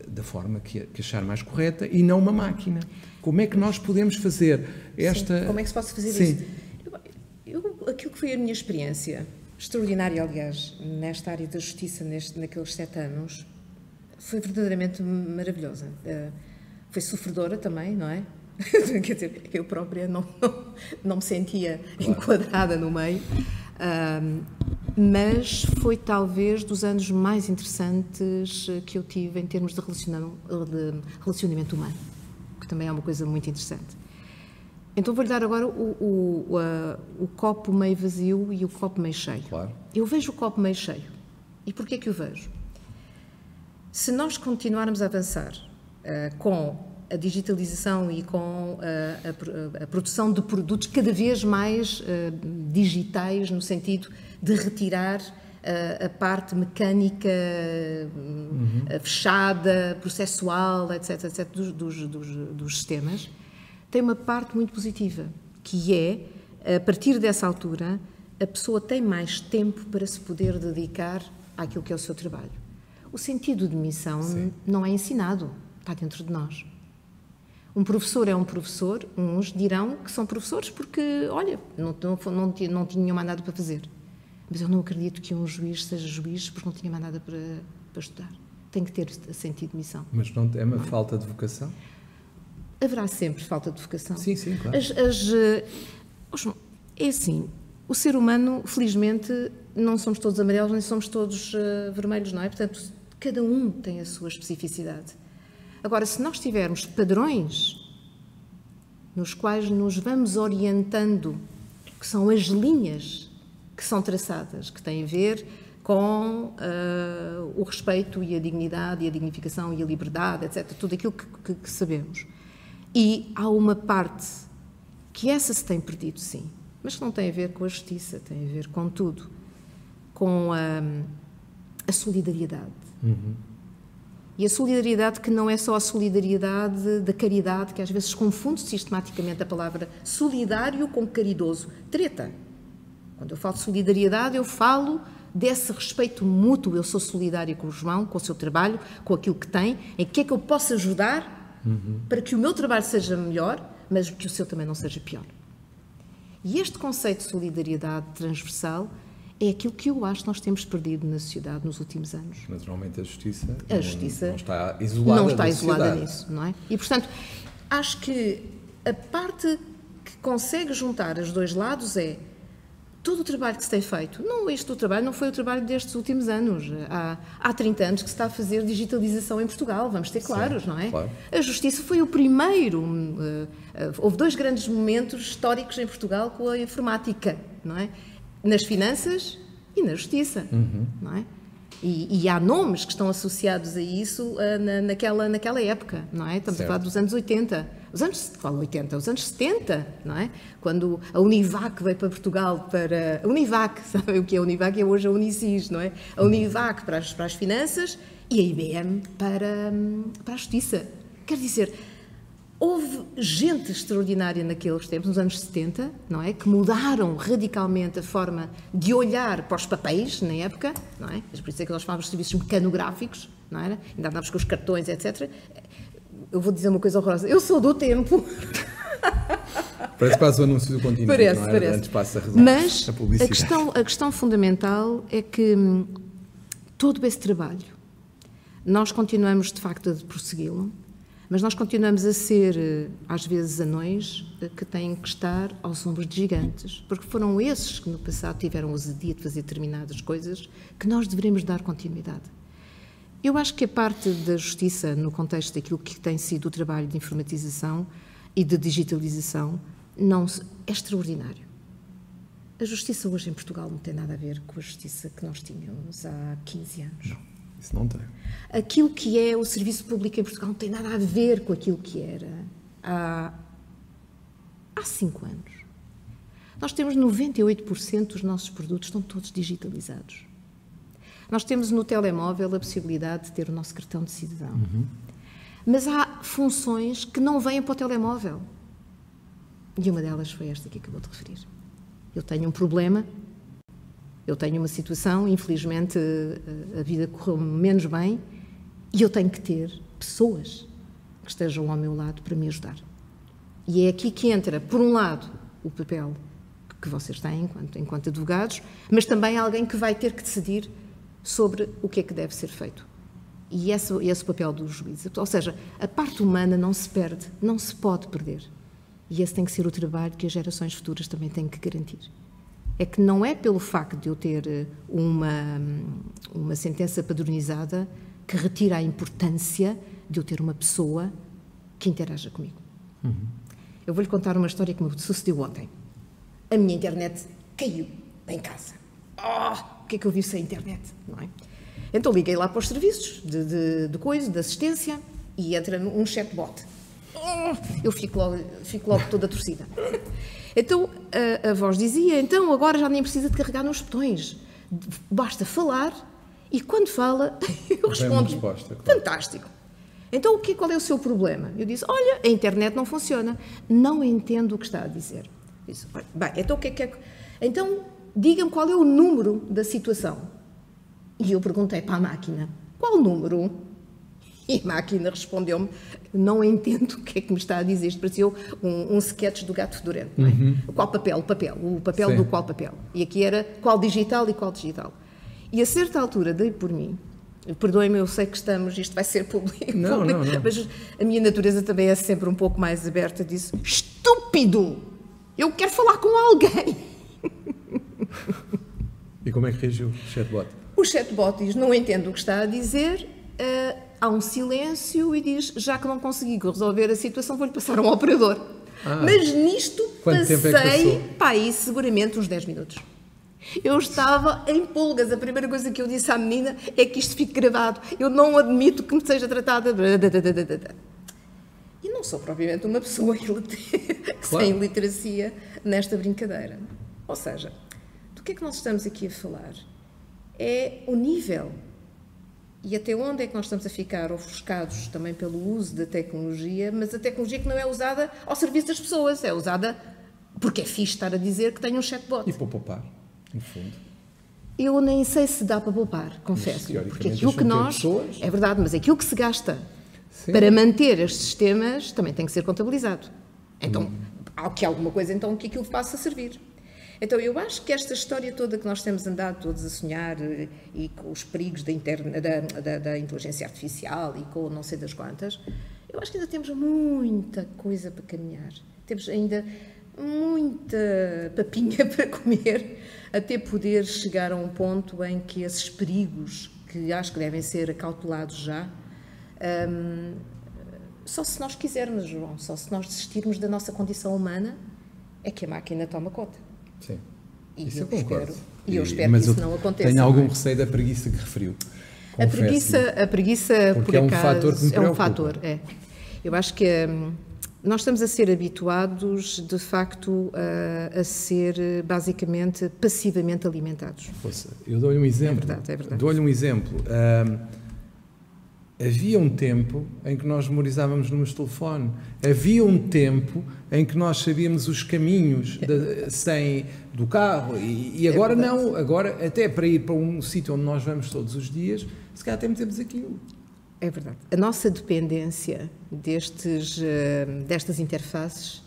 da forma que achar mais correta e não uma máquina. Como é que nós podemos fazer esta... Sim, como é que se pode fazer isto? Aquilo que foi a minha experiência, extraordinária, aliás, nesta área da justiça, naqueles 7 anos, foi verdadeiramente maravilhosa. Foi sofredora também, não é? Quer dizer, eu própria não me sentia enquadrada no meio, mas foi talvez dos anos mais interessantes que eu tive em termos de relacionamento humano, que também é uma coisa muito interessante. Então vou-lhe dar agora o copo meio vazio e o copo meio cheio. Claro. Eu vejo o copo meio cheio. E porquê que o vejo? Se nós continuarmos a avançar com a digitalização e com a produção de produtos cada vez mais digitais, no sentido de retirar a parte mecânica fechada, processual, etc., dos sistemas, tem uma parte muito positiva, que é, a partir dessa altura, a pessoa tem mais tempo para se poder dedicar àquilo que é o seu trabalho. O sentido de missão não é ensinado, está dentro de nós. Um professor é um professor, uns dirão que são professores porque, olha, não tinham mais nada para fazer. Mas eu não acredito que um juiz seja juiz porque não tinha mais nada para estudar. Tem que ter sentido de missão. Mas não é uma falta de vocação? Haverá sempre falta de vocação. Sim, claro. É assim, o ser humano, felizmente, não somos todos amarelos nem somos todos vermelhos, não é? Portanto, cada um tem a sua especificidade. Agora, se nós tivermos padrões nos quais nos vamos orientando, que são as linhas que são traçadas, que têm a ver com o respeito e a dignidade e a dignificação e a liberdade, etc., tudo aquilo que sabemos. E há uma parte que essa se tem perdido, sim, mas que não tem a ver com a justiça, tem a ver com tudo, com a solidariedade. E a solidariedade que não é só a solidariedade da caridade, que às vezes confunde sistematicamente a palavra solidário com caridoso. Treta. Quando eu falo de solidariedade, eu falo desse respeito mútuo. Eu sou solidária com o João, com o seu trabalho, com aquilo que tem, em que é que eu posso ajudar para que o meu trabalho seja melhor, mas que o seu também não seja pior. E este conceito de solidariedade transversal é aquilo que eu acho que nós temos perdido na sociedade nos últimos anos. Naturalmente a justiça não está isolada, não está isolada nisso, não é? E, portanto, acho que a parte que consegue juntar os dois lados é todo o trabalho que se tem feito. Este trabalho não foi o trabalho destes últimos anos. Há 30 anos que se está a fazer digitalização em Portugal, vamos ter claros, não é? Claro. A justiça foi o primeiro. Houve 2 grandes momentos históricos em Portugal com a informática, não é? Nas finanças e na justiça, não é? E há nomes que estão associados a isso naquela época, não é? Estamos a falar dos anos 80. Os anos 70, não é? Quando a Univac veio para Portugal para... A Univac, sabem o que é a Univac? É hoje a Unicis, não é? A Univac para as finanças e a IBM para a justiça. Quer dizer, houve gente extraordinária naqueles tempos, nos anos 70, não é? Que mudaram radicalmente a forma de olhar para os papéis, na época, não é? Por isso é que nós falamos de serviços mecanográficos, não era? Ainda andávamos com os cartões, etc. Eu vou dizer uma coisa horrorosa. Eu sou do tempo. Parece quase o anúncio do Continente, parece, não é? Parece. Antes passa Mas a publicidade. A questão fundamental é que todo esse trabalho, nós continuamos, de facto, a prossegui-lo, mas nós continuamos a ser, às vezes, anões que têm que estar aos ombros de gigantes, porque foram esses que no passado tiveram ousadia de fazer determinadas coisas que nós devemos dar continuidade. Eu acho que a parte da justiça, no contexto daquilo que tem sido o trabalho de informatização e de digitalização, é extraordinário. A justiça hoje em Portugal não tem nada a ver com a justiça que nós tínhamos há 15 anos. Não, isso não tem. Aquilo que é o serviço público em Portugal não tem nada a ver com aquilo que era há 5 anos. Nós temos 98% dos nossos produtos estão todos digitalizados. Nós temos no telemóvel a possibilidade de ter o nosso cartão de cidadão. Mas há funções que não vêm para o telemóvel. E uma delas foi esta que acabou de referir. Eu tenho um problema, eu tenho uma situação, infelizmente a vida correu menos bem, e eu tenho que ter pessoas que estejam ao meu lado para me ajudar. E é aqui que entra, por um lado, o papel que vocês têm enquanto advogados, mas também alguém que vai ter que decidir sobre o que é que deve ser feito. E esse é o papel do juiz. Ou seja, a parte humana não se perde, não se pode perder. E esse tem que ser o trabalho que as gerações futuras também têm que garantir. É que não é pelo facto de eu ter uma sentença padronizada que retira a importância de eu ter uma pessoa que interaja comigo. Eu vou-lhe contar uma história que me sucedeu ontem. A minha internet caiu em casa. O que é que eu vi sem internet, não é? Então liguei lá para os serviços de assistência e entra um chatbot. Eu fico logo toda torcida. Então a voz dizia, então agora já nem precisa de carregar nos botões. Basta falar e quando fala eu respondo. Resposta, claro. Fantástico. Então qual é o seu problema? Eu disse, olha, a internet não funciona. Não entendo o que está a dizer. Disse, bem, então o que é que... Então diga-me qual é o número da situação. E eu perguntei para a máquina, qual número? E a máquina respondeu-me, não entendo o que é que me está a dizer. Isto pareceu um sketch do Gato Fedorento, não é? Qual papel? O papel do qual papel. E aqui era qual digital e qual digital. E a certa altura dei por mim, perdoem-me, eu sei que isto vai ser público, não. Mas a minha natureza também é sempre um pouco mais aberta, disse, estúpido, eu quero falar com alguém. E como é que reagiu o chatbot? O chatbot diz, não entendo o que está a dizer, há um silêncio e diz, já que não consegui resolver a situação, vou-lhe passar a um operador. Mas nisto passei, aí seguramente uns 10 minutos. Eu estava em pulgas. A primeira coisa que eu disse à menina é que isto fique gravado. Eu não admito que me seja tratada. E não sou propriamente uma pessoa sem literacia nesta brincadeira. Ou seja, do que é que nós estamos aqui a falar? É o nível. E até onde é que nós estamos a ficar ofuscados também pelo uso da tecnologia, mas a tecnologia que não é usada ao serviço das pessoas, é usada porque é fixe estar a dizer que tem um chatbot. E para poupar, no fundo. Eu nem sei se dá para poupar, confesso. Porque aquilo que nós... É verdade, mas aquilo que se gasta para manter estes sistemas também tem que ser contabilizado. Então, há que alguma coisa então que aquilo faça servir. Então, eu acho que esta história toda que nós temos andado todos a sonhar e com os perigos da inteligência artificial e com não sei das quantas, eu acho que ainda temos muita coisa para caminhar. Temos ainda muita papinha para comer até poder chegar a um ponto em que esses perigos, que acho que devem ser acautelados já, só se nós quisermos, João, só se nós desistirmos da nossa condição humana, é que a máquina toma conta. Sim, isso eu concordo. E eu espero que isso não aconteça. Tenho algum receio da preguiça que referiu. A preguiça, porque por é um acaso, fator que me preocupa. É um fator, é. Eu acho que nós estamos a ser habituados, de facto, a ser basicamente passivamente alimentados. Ouça, eu dou-lhe um exemplo. É verdade. Dou-lhe um exemplo. Havia um tempo em que nós memorizávamos números de telefone. Havia um tempo em que nós sabíamos os caminhos do carro. E agora não. Agora, até para ir para um sítio onde nós vamos todos os dias, se calhar temos aquilo. É verdade. A nossa dependência destas interfaces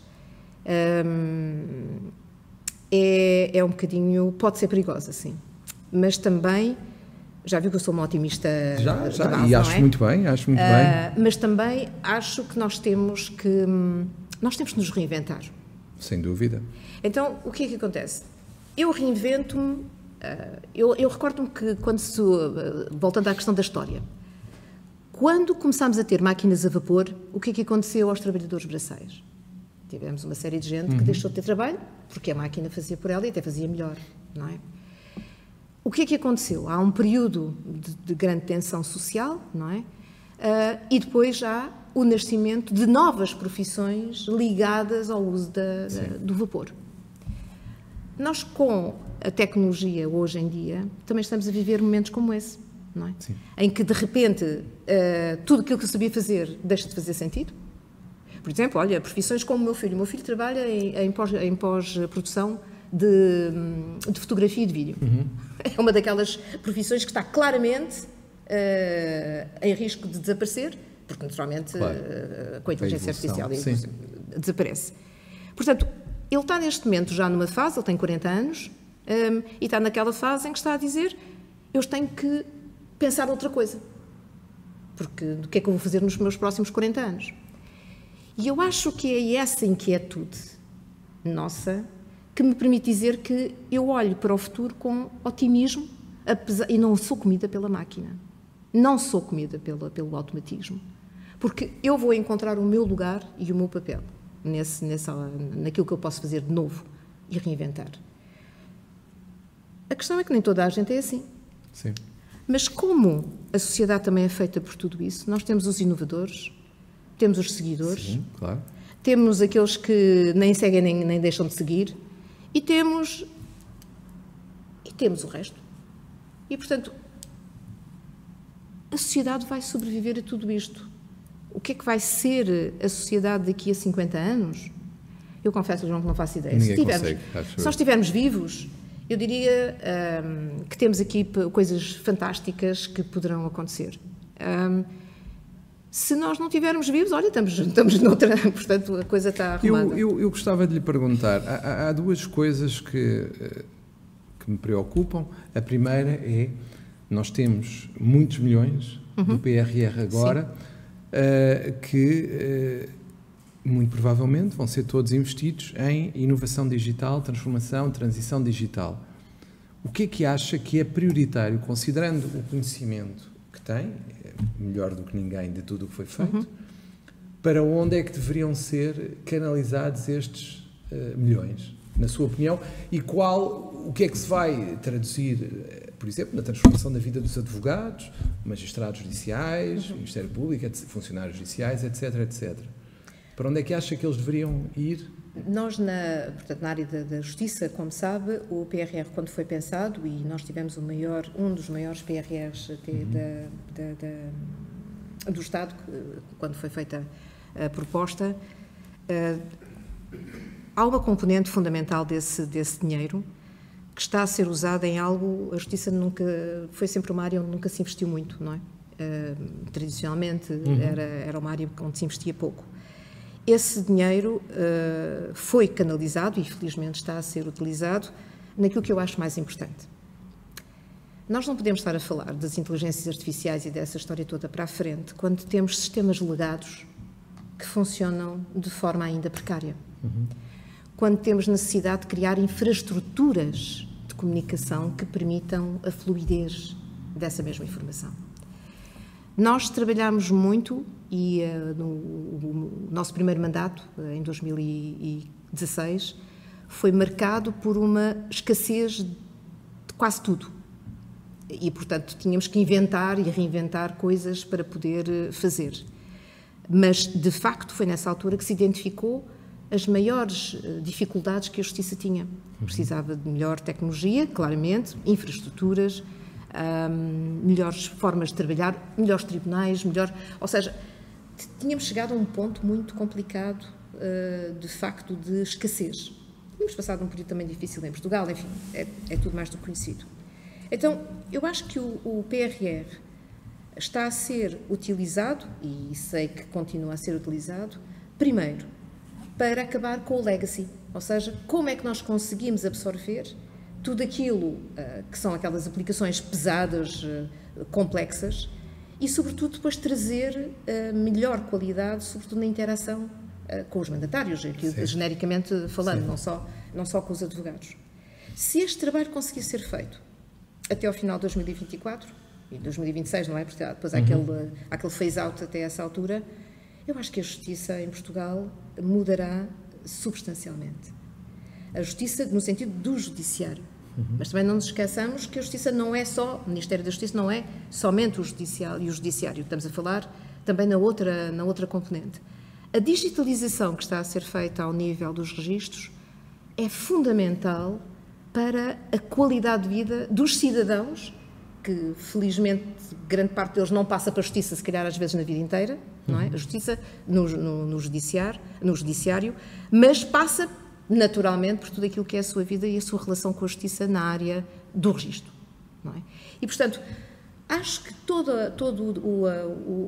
é um bocadinho... Pode ser perigosa, sim. Mas também... Já viu que eu sou uma otimista já, base, e acho muito bem, mas também acho que nós temos que nos reinventar. Sem dúvida. Então, o que é que acontece? Eu reinvento-me, eu recordo-me que voltando à questão da história, quando começámos a ter máquinas a vapor, o que é que aconteceu aos trabalhadores braçais? Tivemos uma série de gente que deixou de ter trabalho, porque a máquina fazia por ela e até fazia melhor, não é? O que é que aconteceu? Há um período de grande tensão social, não é? E depois há o nascimento de novas profissões ligadas ao uso do vapor. Nós, com a tecnologia hoje em dia, também estamos a viver momentos como esse, não é? Sim. Em que, de repente, tudo aquilo que eu sabia fazer deixa de fazer sentido. Por exemplo, olha, profissões como o meu filho. O meu filho trabalha em pós-produção de fotografia e de vídeo. É uma daquelas profissões que está claramente em risco de desaparecer, porque naturalmente com a inteligência artificial desaparece. Portanto, ele está neste momento já numa fase, ele tem 40 anos, e está naquela fase em que está a dizer, eu tenho que pensar outra coisa, porque do que é que eu vou fazer nos meus próximos 40 anos? E eu acho que é essa inquietude nossa que me permite dizer que eu olho para o futuro com otimismo, e não sou comida pela máquina, não sou comida pelo automatismo, porque eu vou encontrar o meu lugar e o meu papel naquilo que eu posso fazer de novo e reinventar. A questão é que nem toda a gente é assim. Sim. Mas como a sociedade também é feita por tudo isso, nós temos os inovadores, temos os seguidores, sim, claro. Temos aqueles que nem seguem nem deixam de seguir, e temos o resto. E, portanto, a sociedade vai sobreviver a tudo isto. O que é que vai ser a sociedade daqui a 50 anos? Eu confesso, João, que não faço ideia. Se nós estivermos vivos, Eu diria que temos aqui coisas fantásticas que poderão acontecer. Se nós não estivermos vivos, olha, estamos noutra, portanto a coisa está arrumada. Eu gostava de lhe perguntar, há duas coisas que me preocupam. A primeira é, nós temos muitos milhões do PRR agora, que muito provavelmente vão ser todos investidos em inovação digital, transformação, transição digital. O que é que acha que é prioritário, considerando o conhecimento que tem, melhor do que ninguém de tudo o que foi feito, para onde é que deveriam ser canalizados estes milhões, na sua opinião, e o que é que se vai traduzir, por exemplo, na transformação da vida dos advogados, magistrados judiciais, Ministério Público, funcionários judiciais, etc, etc. Para onde é que acha que eles deveriam ir? Nós, portanto, na área da justiça, como sabe, o PRR, quando foi pensado, e nós tivemos um dos maiores PRRs do Estado, quando foi feita a proposta, há uma componente fundamental desse dinheiro que está a ser usada em algo. A justiça foi sempre uma área onde nunca se investiu muito, não é? Tradicionalmente era uma área onde se investia pouco. Esse dinheiro foi canalizado e, felizmente, está a ser utilizado naquilo que eu acho mais importante. Nós não podemos estar a falar das inteligências artificiais e dessa história toda para a frente quando temos sistemas legados que funcionam de forma ainda precária. Quando temos necessidade de criar infraestruturas de comunicação que permitam a fluidez dessa mesma informação. Nós trabalhámos muito e no nosso primeiro mandato, em 2016, foi marcado por uma escassez de quase tudo. E, portanto, tínhamos que inventar e reinventar coisas para poder fazer. Mas, de facto, foi nessa altura que se identificou as maiores dificuldades que a justiça tinha. Precisava de melhor tecnologia, claramente, infraestruturas, melhores formas de trabalhar, melhores tribunais, ou seja, tínhamos chegado a um ponto muito complicado, de facto, de escassez. Tínhamos passado um período também difícil em Portugal, enfim, é tudo mais do que conhecido. Então, eu acho que o PRR está a ser utilizado, e sei que continua a ser utilizado, primeiro, para acabar com o legacy, ou seja, como é que nós conseguimos absorver tudo aquilo que são aquelas aplicações pesadas, complexas, e, sobretudo, depois trazer melhor qualidade, sobretudo na interação com os mandatários, aqui, genericamente falando, não só com os advogados. Se este trabalho conseguir ser feito até ao final de 2024, e 2026, não é? Porque depois há aquele phase-out até essa altura, eu acho que a justiça em Portugal mudará substancialmente. A justiça no sentido do judiciário. Mas também não nos esqueçamos que a justiça não é só, o Ministério da Justiça não é somente o judiciário. Estamos a falar também na outra componente. A digitalização que está a ser feita ao nível dos registros é fundamental para a qualidade de vida dos cidadãos, que felizmente grande parte deles não passa para a justiça, se calhar às vezes na vida inteira, não é? A justiça no judiciário, mas passa naturalmente por tudo aquilo que é a sua vida e a sua relação com a justiça na área do registro, não é? E, portanto, acho que todo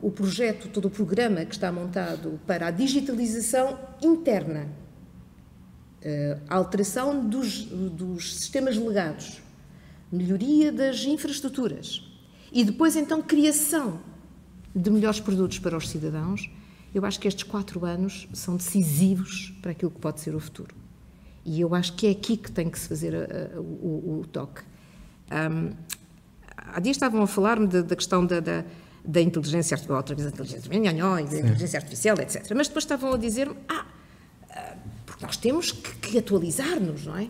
o projeto, todo o programa que está montado para a digitalização interna, a alteração dos sistemas legados, melhoria das infraestruturas e depois, então, criação de melhores produtos para os cidadãos, eu acho que estes 4 anos são decisivos para aquilo que pode ser o futuro. E eu acho que é aqui que tem que se fazer o toque. Há dias estavam a falar-me da questão da inteligência artificial, outra vez a inteligência artificial, etc. Mas depois estavam a dizer-me, porque nós temos que atualizar-nos, não é?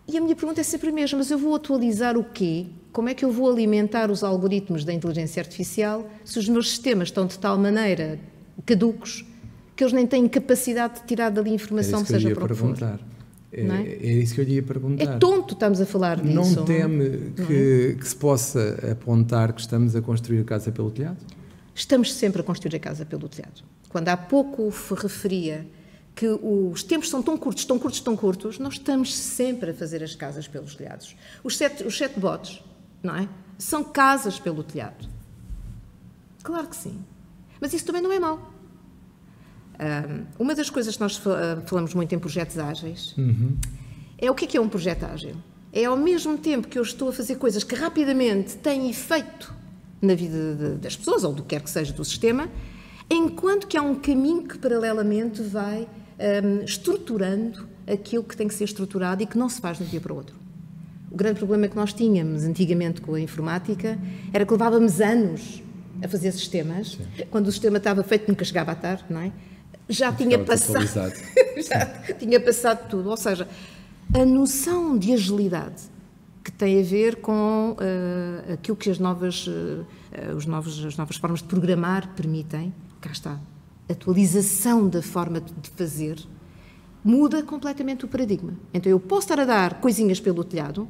E a minha pergunta é sempre a mesma, mas eu vou atualizar o quê? Como é que eu vou alimentar os algoritmos da inteligência artificial se os meus sistemas estão de tal maneira caducos que eles nem têm capacidade de tirar dali informação, seja para o que for? É isso que eu lhe ia perguntar. É tonto estamos a falar disso. Não teme que se possa apontar que estamos a construir a casa pelo telhado? Estamos sempre a construir a casa pelo telhado. Quando há pouco referia que os tempos são tão curtos, tão curtos, tão curtos, nós estamos sempre a fazer as casas pelos telhados. Os chatbots, não é? São casas pelo telhado. Claro que sim. Mas isso também não é mau. Uma das coisas que nós falamos muito em projetos ágeis é o que é um projeto ágil. É ao mesmo tempo que eu estou a fazer coisas que rapidamente têm efeito na vida das pessoas, ou do que quer que seja do sistema, enquanto que há um caminho que paralelamente vai estruturando aquilo que tem que ser estruturado e que não se faz de um dia para o outro. O grande problema que nós tínhamos antigamente com a informática era que levávamos anos a fazer sistemas. Sim. Quando o sistema estava feito nunca chegava à tarde, não é? Já tinha passado tudo. Ou seja, a noção de agilidade que tem a ver com aquilo que as novas formas de programar permitem, cá está, atualização da forma de fazer, muda completamente o paradigma. Então eu posso estar a dar coisinhas pelo telhado.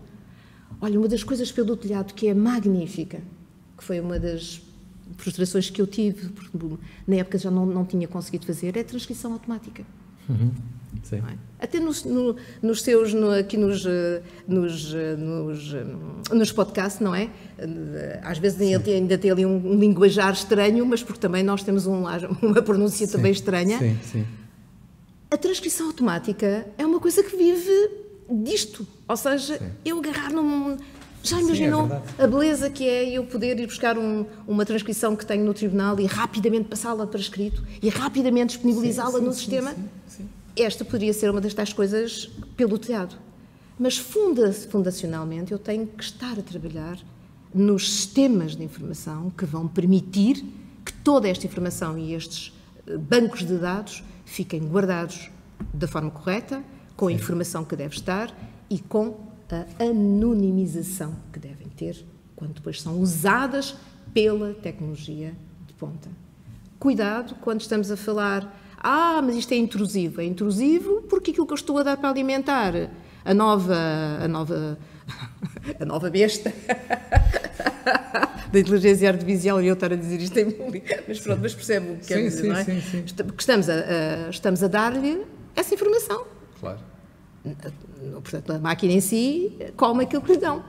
Olha, uma das coisas pelo telhado que é magnífica, que foi uma das frustrações que eu tive, porque na época já não tinha conseguido fazer, é a transcrição automática. Sim. Não é? Até nos seus, aqui nos podcasts, não é? Às vezes ainda tem ali um linguajar estranho, mas porque também nós temos uma pronúncia também estranha. Sim, sim. A transcrição automática é uma coisa que vive disto. Ou seja, eu agarrar num... Já imaginou a beleza que é eu poder ir buscar uma transcrição que tenho no tribunal e rapidamente passá-la para escrito e rapidamente disponibilizá-la no sistema? Sim. Esta poderia ser uma das tais coisas pelo telhado. Mas fundacionalmente eu tenho que estar a trabalhar nos sistemas de informação que vão permitir que toda esta informação e estes bancos de dados fiquem guardados da forma correta, com a informação que deve estar e com a anonimização que devem ter quando depois são usadas pela tecnologia de ponta. Cuidado quando estamos a falar, mas isto é intrusivo. É intrusivo porque aquilo que eu estou a dar para alimentar a nova besta da inteligência artificial, e eu estar a dizer isto em público, mas pronto, mas percebe o que quer dizer, não é? Sim. Porque estamos a dar-lhe essa informação. Claro. Portanto, a máquina em si come aquilo que lhe dão.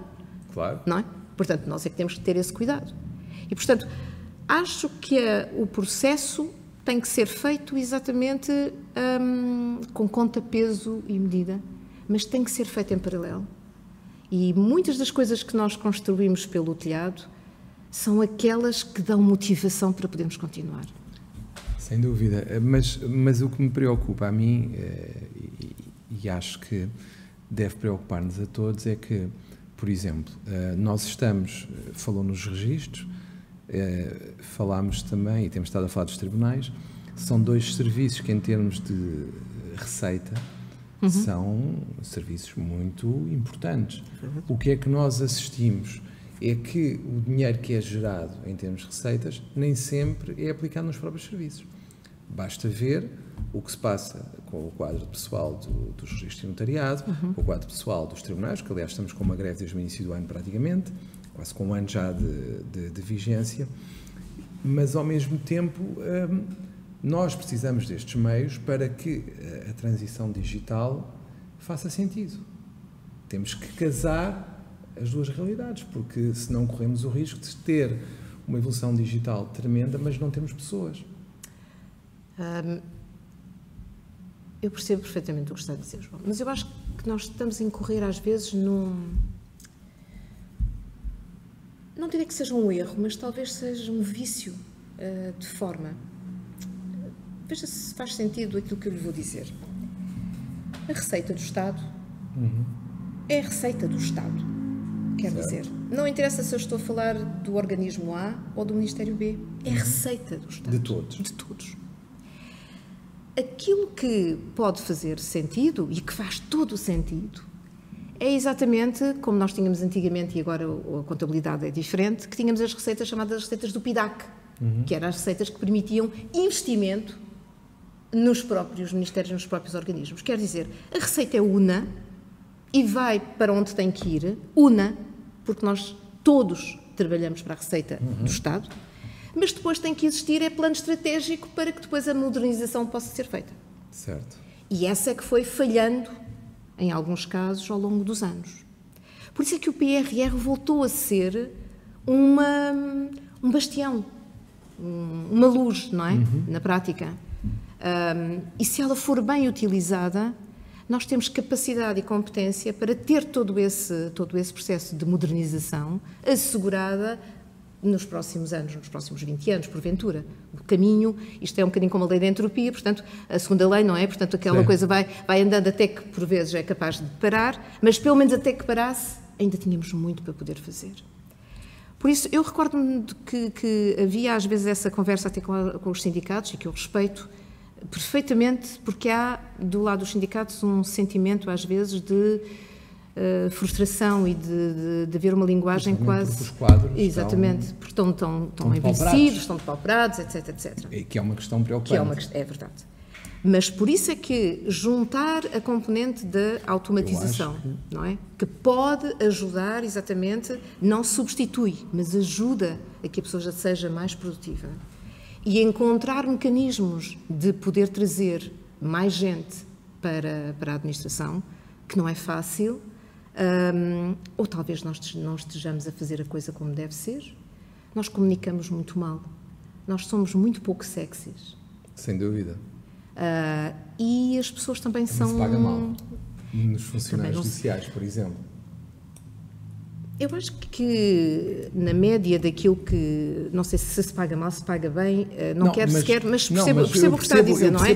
Claro. Não é? Portanto, nós é que temos que ter esse cuidado. E, portanto, acho que o processo tem que ser feito exatamente com conta, peso e medida, mas tem que ser feito em paralelo. E muitas das coisas que nós construímos pelo telhado são aquelas que dão motivação para podermos continuar. Sem dúvida. Mas o que me preocupa a mim, e acho que deve preocupar-nos a todos, é que, por exemplo, nós falou nos registros, falámos também, e temos estado a falar dos tribunais, são dois serviços que, em termos de receita, são serviços muito importantes. O que é que nós assistimos é que o dinheiro que é gerado em termos de receitas nem sempre é aplicado nos próprios serviços. Basta ver o que se passa com o quadro pessoal dos registros de notariado, com o quadro pessoal dos tribunais, que aliás estamos com uma greve desde o início do ano praticamente, quase com um ano já de vigência, mas ao mesmo tempo nós precisamos destes meios para que a transição digital faça sentido. Temos que casar as duas realidades, porque senão corremos o risco de ter uma evolução digital tremenda, mas não temos pessoas. Eu percebo perfeitamente o que está a dizer, João, mas eu acho que nós estamos a incorrer às vezes não diria que seja um erro, mas talvez seja um vício de forma. Veja se faz sentido aquilo que eu lhe vou dizer. A receita do Estado é a receita do Estado. Quer dizer, não interessa se eu estou a falar do organismo A ou do Ministério B, é a receita do Estado. De todos. De todos. Aquilo que pode fazer sentido, e que faz todo o sentido, é exatamente como nós tínhamos antigamente, e agora a contabilidade é diferente, que tínhamos as receitas chamadas receitas do PIDAC, que eram as receitas que permitiam investimento nos próprios ministérios, nos próprios organismos. Quer dizer, a receita é una e vai para onde tem que ir, una, porque nós todos trabalhamos para a receita do Estado, mas depois tem que existir plano estratégico para que depois a modernização possa ser feita. Certo. E essa é que foi falhando, em alguns casos, ao longo dos anos. Por isso é que o PRR voltou a ser um bastião, uma luz, não é? Na prática. E se ela for bem utilizada, nós temos capacidade e competência para ter todo esse processo de modernização assegurada nos próximos anos, nos próximos 20 anos, porventura. O caminho, isto é um bocadinho como a lei da entropia, portanto, a segunda lei, não é? Portanto, aquela coisa vai andando até que, por vezes, é capaz de parar, mas pelo menos até que parasse, ainda tínhamos muito para poder fazer. Por isso, eu recordo-me de que havia, às vezes, essa conversa até com os sindicatos, e que eu respeito perfeitamente, porque há, do lado dos sindicatos, um sentimento, às vezes, de frustração e de haver uma linguagem quase... Porque os quadros exatamente, porque estão envelhecidos, estão depauperados, etc, etc. E que é uma questão preocupante. É verdade. Mas por isso é que juntar a componente da automatização, não é? Que pode ajudar, exatamente, não substitui, mas ajuda a que a pessoa já seja mais produtiva. E encontrar mecanismos de poder trazer mais gente para a administração, que não é fácil, ou talvez nós não estejamos a fazer a coisa como deve ser. Nós comunicamos muito mal. Nós somos muito pouco sexys. Sem dúvida. E as pessoas também são... se paga mal. Nos funcionários judiciais, por exemplo. Eu acho que na média daquilo que... Não sei se paga mal, se paga bem, não quero sequer... Mas percebo o que está a dizer, não é?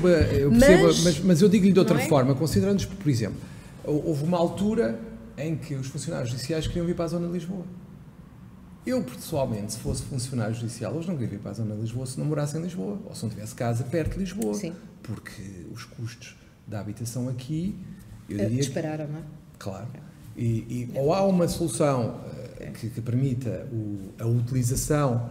Mas eu digo-lhe de outra forma, considerando, por exemplo, houve uma altura em que os funcionários judiciais queriam vir para a zona de Lisboa. Eu, pessoalmente, se fosse funcionário judicial, hoje não queria vir para a zona de Lisboa se não morasse em Lisboa, ou se não tivesse casa perto de Lisboa. Sim. Porque os custos da habitação aqui, eu diria... dispararam, não é? Claro. Ou há uma solução que permita a utilização,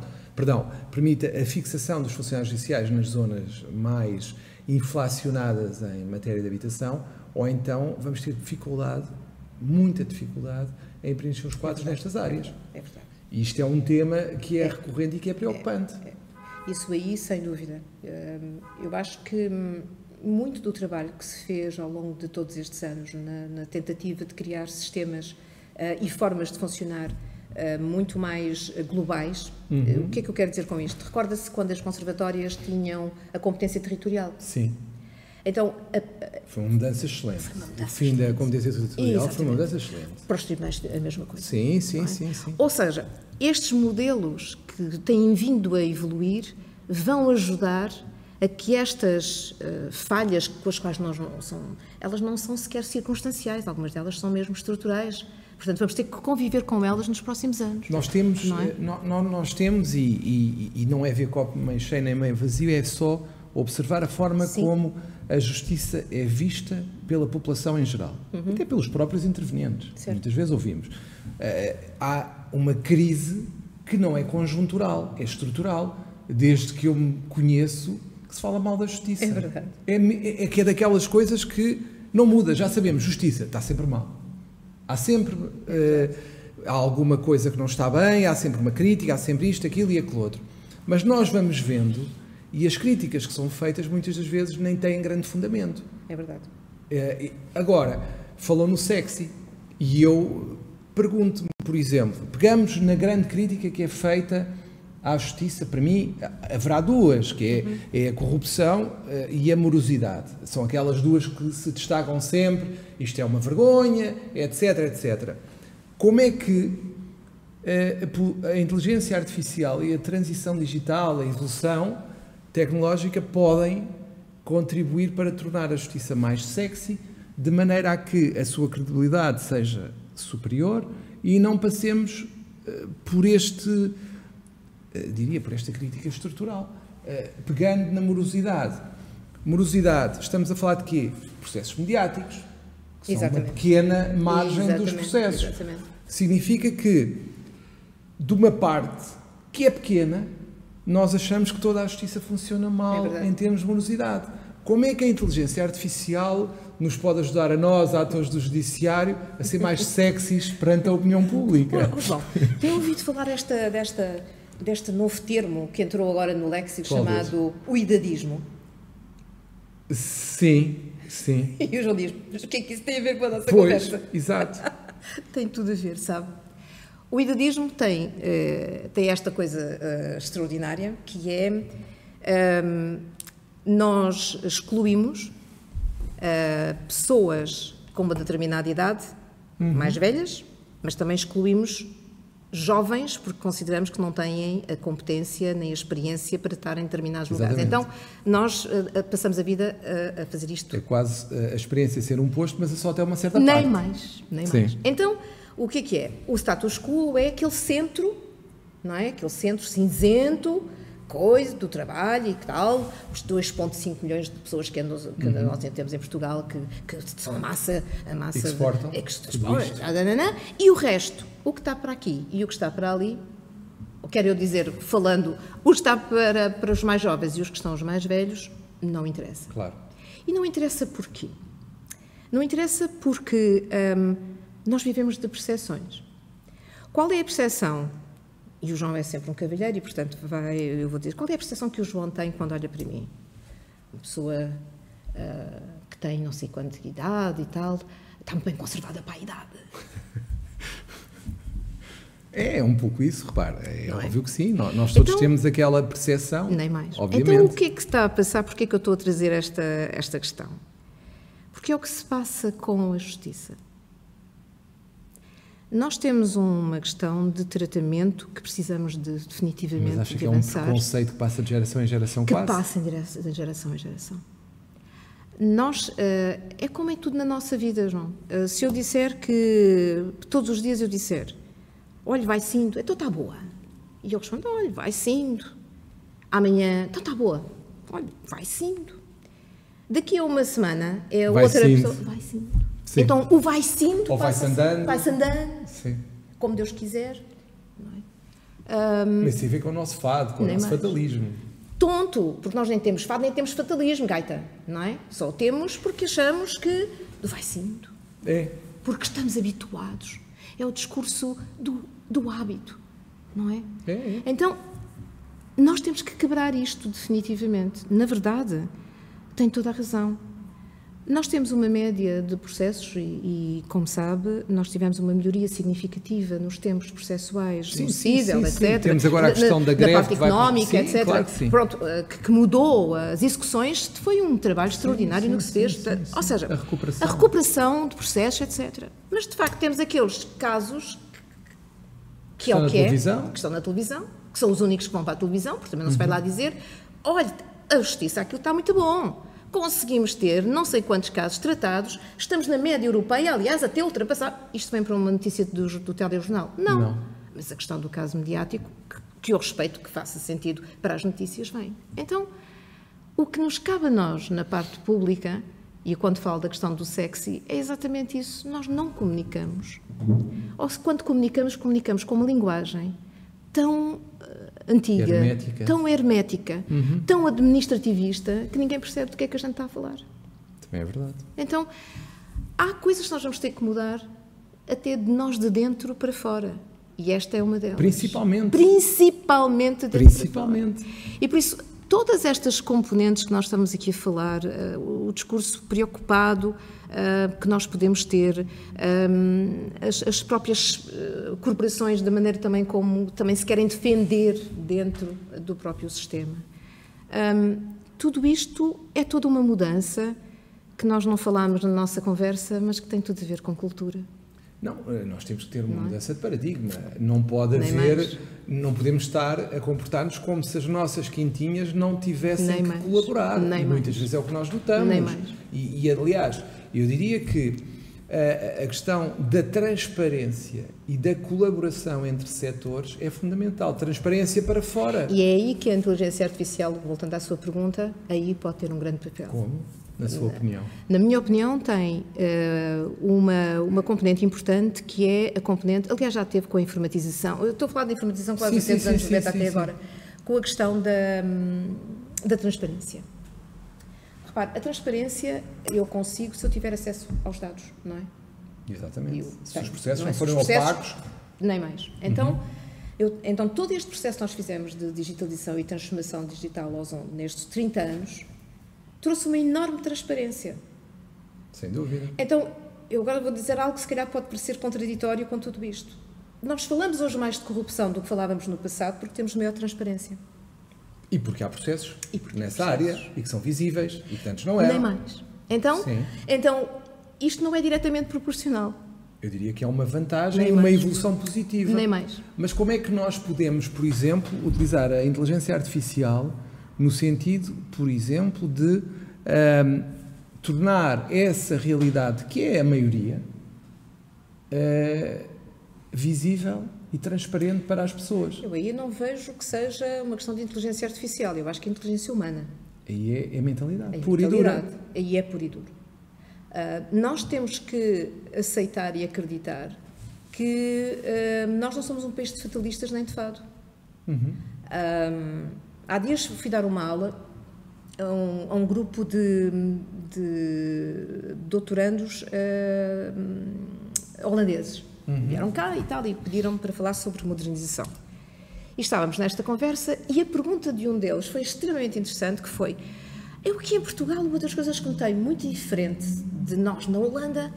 permita a fixação dos funcionários judiciais nas zonas mais inflacionadas em matéria de habitação, ou então vamos ter dificuldade, muita dificuldade, em preencher os quadros nestas áreas. É verdade. E isto é um tema que é recorrente e que é preocupante. Isso aí, sem dúvida. Eu acho que muito do trabalho que se fez ao longo de todos estes anos na tentativa de criar sistemas e formas de funcionar muito mais globais. O que é que eu quero dizer com isto? Recorda-se quando as conservatórias tinham a competência territorial? Sim. Então, foi uma mudança excelente. O fim da competência territorial foi uma mudança excelente. Para os tribunais a mesma coisa. Sim. Ou seja, estes modelos que têm vindo a evoluir vão ajudar a que estas falhas com as quais elas não são sequer circunstanciais, algumas delas são mesmo estruturais. Portanto, vamos ter que conviver com elas nos próximos anos. Nós temos, e não é ver copo meio cheio nem meio vazio, é só observar a forma como a justiça é vista pela população em geral, até pelos próprios intervenientes. Certo. Muitas vezes ouvimos. Há uma crise que não é conjuntural, é estrutural. Desde que eu me conheço, que se fala mal da justiça. É verdade. É que é daquelas coisas que não muda, já sabemos, justiça está sempre mal. Há sempre há alguma coisa que não está bem, há sempre uma crítica, há sempre isto, aquilo e aquilo outro. Mas nós vamos vendo, e as críticas que são feitas muitas das vezes nem têm grande fundamento. É verdade. Agora, falou no sexy, e eu pergunto-me, por exemplo, pegamos na grande crítica que é feita à justiça, para mim, haverá duas, que é a corrupção e a morosidade. São aquelas duas que se destacam sempre, isto é uma vergonha, etc, etc. Como é que a inteligência artificial e a transição digital, a evolução tecnológica podem contribuir para tornar a justiça mais sexy, de maneira a que a sua credibilidade seja superior e não passemos por esta crítica estrutural, pegando na morosidade. Morosidade, estamos a falar de quê? Processos mediáticos, que são uma pequena margem dos processos. Exatamente. Significa que, de uma parte que é pequena, nós achamos que toda a justiça funciona mal em termos de morosidade. Como é que a inteligência artificial nos pode ajudar a nós, atores do judiciário, a ser mais sexys perante a opinião pública? João, tem ouvido falar deste novo termo que entrou agora no léxico chamado o idadismo? Sim. Sim. E o João diz, mas o que é que isso tem a ver com a nossa Pois, conversa? exato. Tem tudo a ver, sabe? O idadismo tem esta coisa extraordinária, que é nós excluímos pessoas com uma determinada idade, mais velhas, mas também excluímos jovens, porque consideramos que não têm a competência nem a experiência para estar em determinados lugares. Então, nós passamos a vida a fazer isto. É quase a experiência ser um posto, mas é só até uma certa parte. Nem mais. Então, o que é? O status quo é aquele centro, não é? Aquele centro cinzento, coisa do trabalho e que tal, os 2,5 milhões de pessoas que nós temos em Portugal, que são a massa que exportam, e o resto, o que está para aqui e o que está para ali, quero eu dizer, falando, o que está para os mais jovens e os que estão os mais velhos, não interessa. Claro. E não interessa porquê? Não interessa porque nós vivemos de percepções. Qual é a percepção? E o João é sempre um cavalheiro e, portanto, eu vou dizer, qual é a percepção que o João tem quando olha para mim? Uma pessoa que tem não sei quanto de idade e tal, está muito bem conservada para a idade. É um pouco isso, repara, é óbvio que sim, nós todos temos aquela percepção, nem mais. Obviamente. Então, o que é que está a passar? Porquê é que eu estou a trazer esta questão? Porque é o que se passa com a justiça. Nós temos uma questão de tratamento que precisamos definitivamente Mas acha de que avançar. É um preconceito que passa de geração em geração quase? Que passa de geração em geração. Nós, é como é tudo na nossa vida, João. Se eu disser que, todos os dias eu disser, olha, vai sindo, então está boa. E eu respondo, olha, vai sindo. Amanhã, então está boa. Olha, vai sindo. Daqui a uma semana, vai outra sindo. pessoa, vai sindo. Sim. Então, o vai-sindo... Ou vai-se andando. Vai-se andando, Sim. como Deus quiser. Não é? Mas tem a ver com o nosso fado, com o nosso fatalismo. Tonto, porque nós nem temos fado, nem temos fatalismo, gaita, não é? Só temos porque achamos que vai-sindo. É. Porque estamos habituados. É o discurso do hábito, não é? É. Então, nós temos que quebrar isto definitivamente. Na verdade, tem toda a razão. Nós temos uma média de processos e, como sabe, nós tivemos uma melhoria significativa nos tempos processuais, no CIDEL, etc. Temos agora a questão da greve, da parte económica, etc. Claro que sim. Pronto, que mudou as execuções, foi um trabalho extraordinário no que se fez. Ou seja, a recuperação de processos, etc. Mas, de facto, temos aqueles casos que é o que é, que estão na televisão, que são os únicos que vão para a televisão, porque também não se vai lá dizer, olha, a justiça, aquilo está muito bom. Conseguimos ter não sei quantos casos tratados, estamos na média europeia, aliás, até ultrapassar. Isto vem para uma notícia do telejornal? Não. Mas a questão do caso mediático, que eu respeito, que faça sentido para as notícias, vem. Então, o que nos cabe a nós, na parte pública, e quando falo da questão do sexy, é exatamente isso. Nós não comunicamos. Ou se quando comunicamos com uma linguagem tão antiga, tão hermética, tão administrativista, que ninguém percebe do que é que a gente está a falar. Também é verdade. Então, há coisas que nós vamos ter que mudar até de nós de dentro para fora. E esta é uma delas. Principalmente de dentro para fora. E por isso, todas estas componentes que nós estamos aqui a falar, o discurso preocupado que nós podemos ter, as próprias corporações, da maneira também como também se querem defender dentro do próprio sistema. Tudo isto é toda uma mudança que nós não falámos na nossa conversa, mas que tem tudo a ver com cultura. Não, nós temos que ter uma mudança de paradigma. Não pode haver, não podemos estar a comportar-nos como se as nossas quintinhas não tivessem que colaborar. E muitas vezes é o que nós notamos. E aliás, eu diria que a questão da transparência e da colaboração entre setores é fundamental. Transparência para fora. E é aí que a inteligência artificial, voltando à sua pergunta, aí pode ter um grande papel. Como? Na sua opinião? Na minha opinião, tem uma componente importante que é a componente, aliás, já teve com a informatização, eu estou a falar de informatização quase há 200 anos, até agora, com a questão da transparência. Repare, a transparência eu consigo se eu tiver acesso aos dados, não é? Exatamente. Se os processos não forem opacos... Nem mais. Então, então, todo este processo que nós fizemos de digitalização e transformação digital nestes 30 anos, trouxe uma enorme transparência. Sem dúvida. Então, eu agora vou dizer algo que se calhar pode parecer contraditório com tudo isto. Nós falamos hoje mais de corrupção do que falávamos no passado porque temos maior transparência. E porque há processos nessa processos. área e que são visíveis e que antes não eram. Nem mais. Então, isto não é diretamente proporcional. Eu diria que é uma vantagem Nem e uma mais. evolução positiva. Nem mais. Mas como é que nós podemos, por exemplo, utilizar a inteligência artificial no sentido, por exemplo, de tornar essa realidade, que é a maioria, visível e transparente para as pessoas? Eu aí não vejo que seja uma questão de inteligência artificial. Eu acho que é inteligência humana. Aí é mentalidade, É pura e dura. Aí é puro e duro. Nós temos que aceitar e acreditar que nós não somos um país de fatalistas nem de fado. Há dias fui dar uma aula a um grupo de doutorandos holandeses. Vieram cá e tal e pediram-me para falar sobre modernização. E estávamos nesta conversa e a pergunta de um deles foi extremamente interessante, que foi: eu aqui em Portugal, uma das coisas que notei muito diferente de nós na Holanda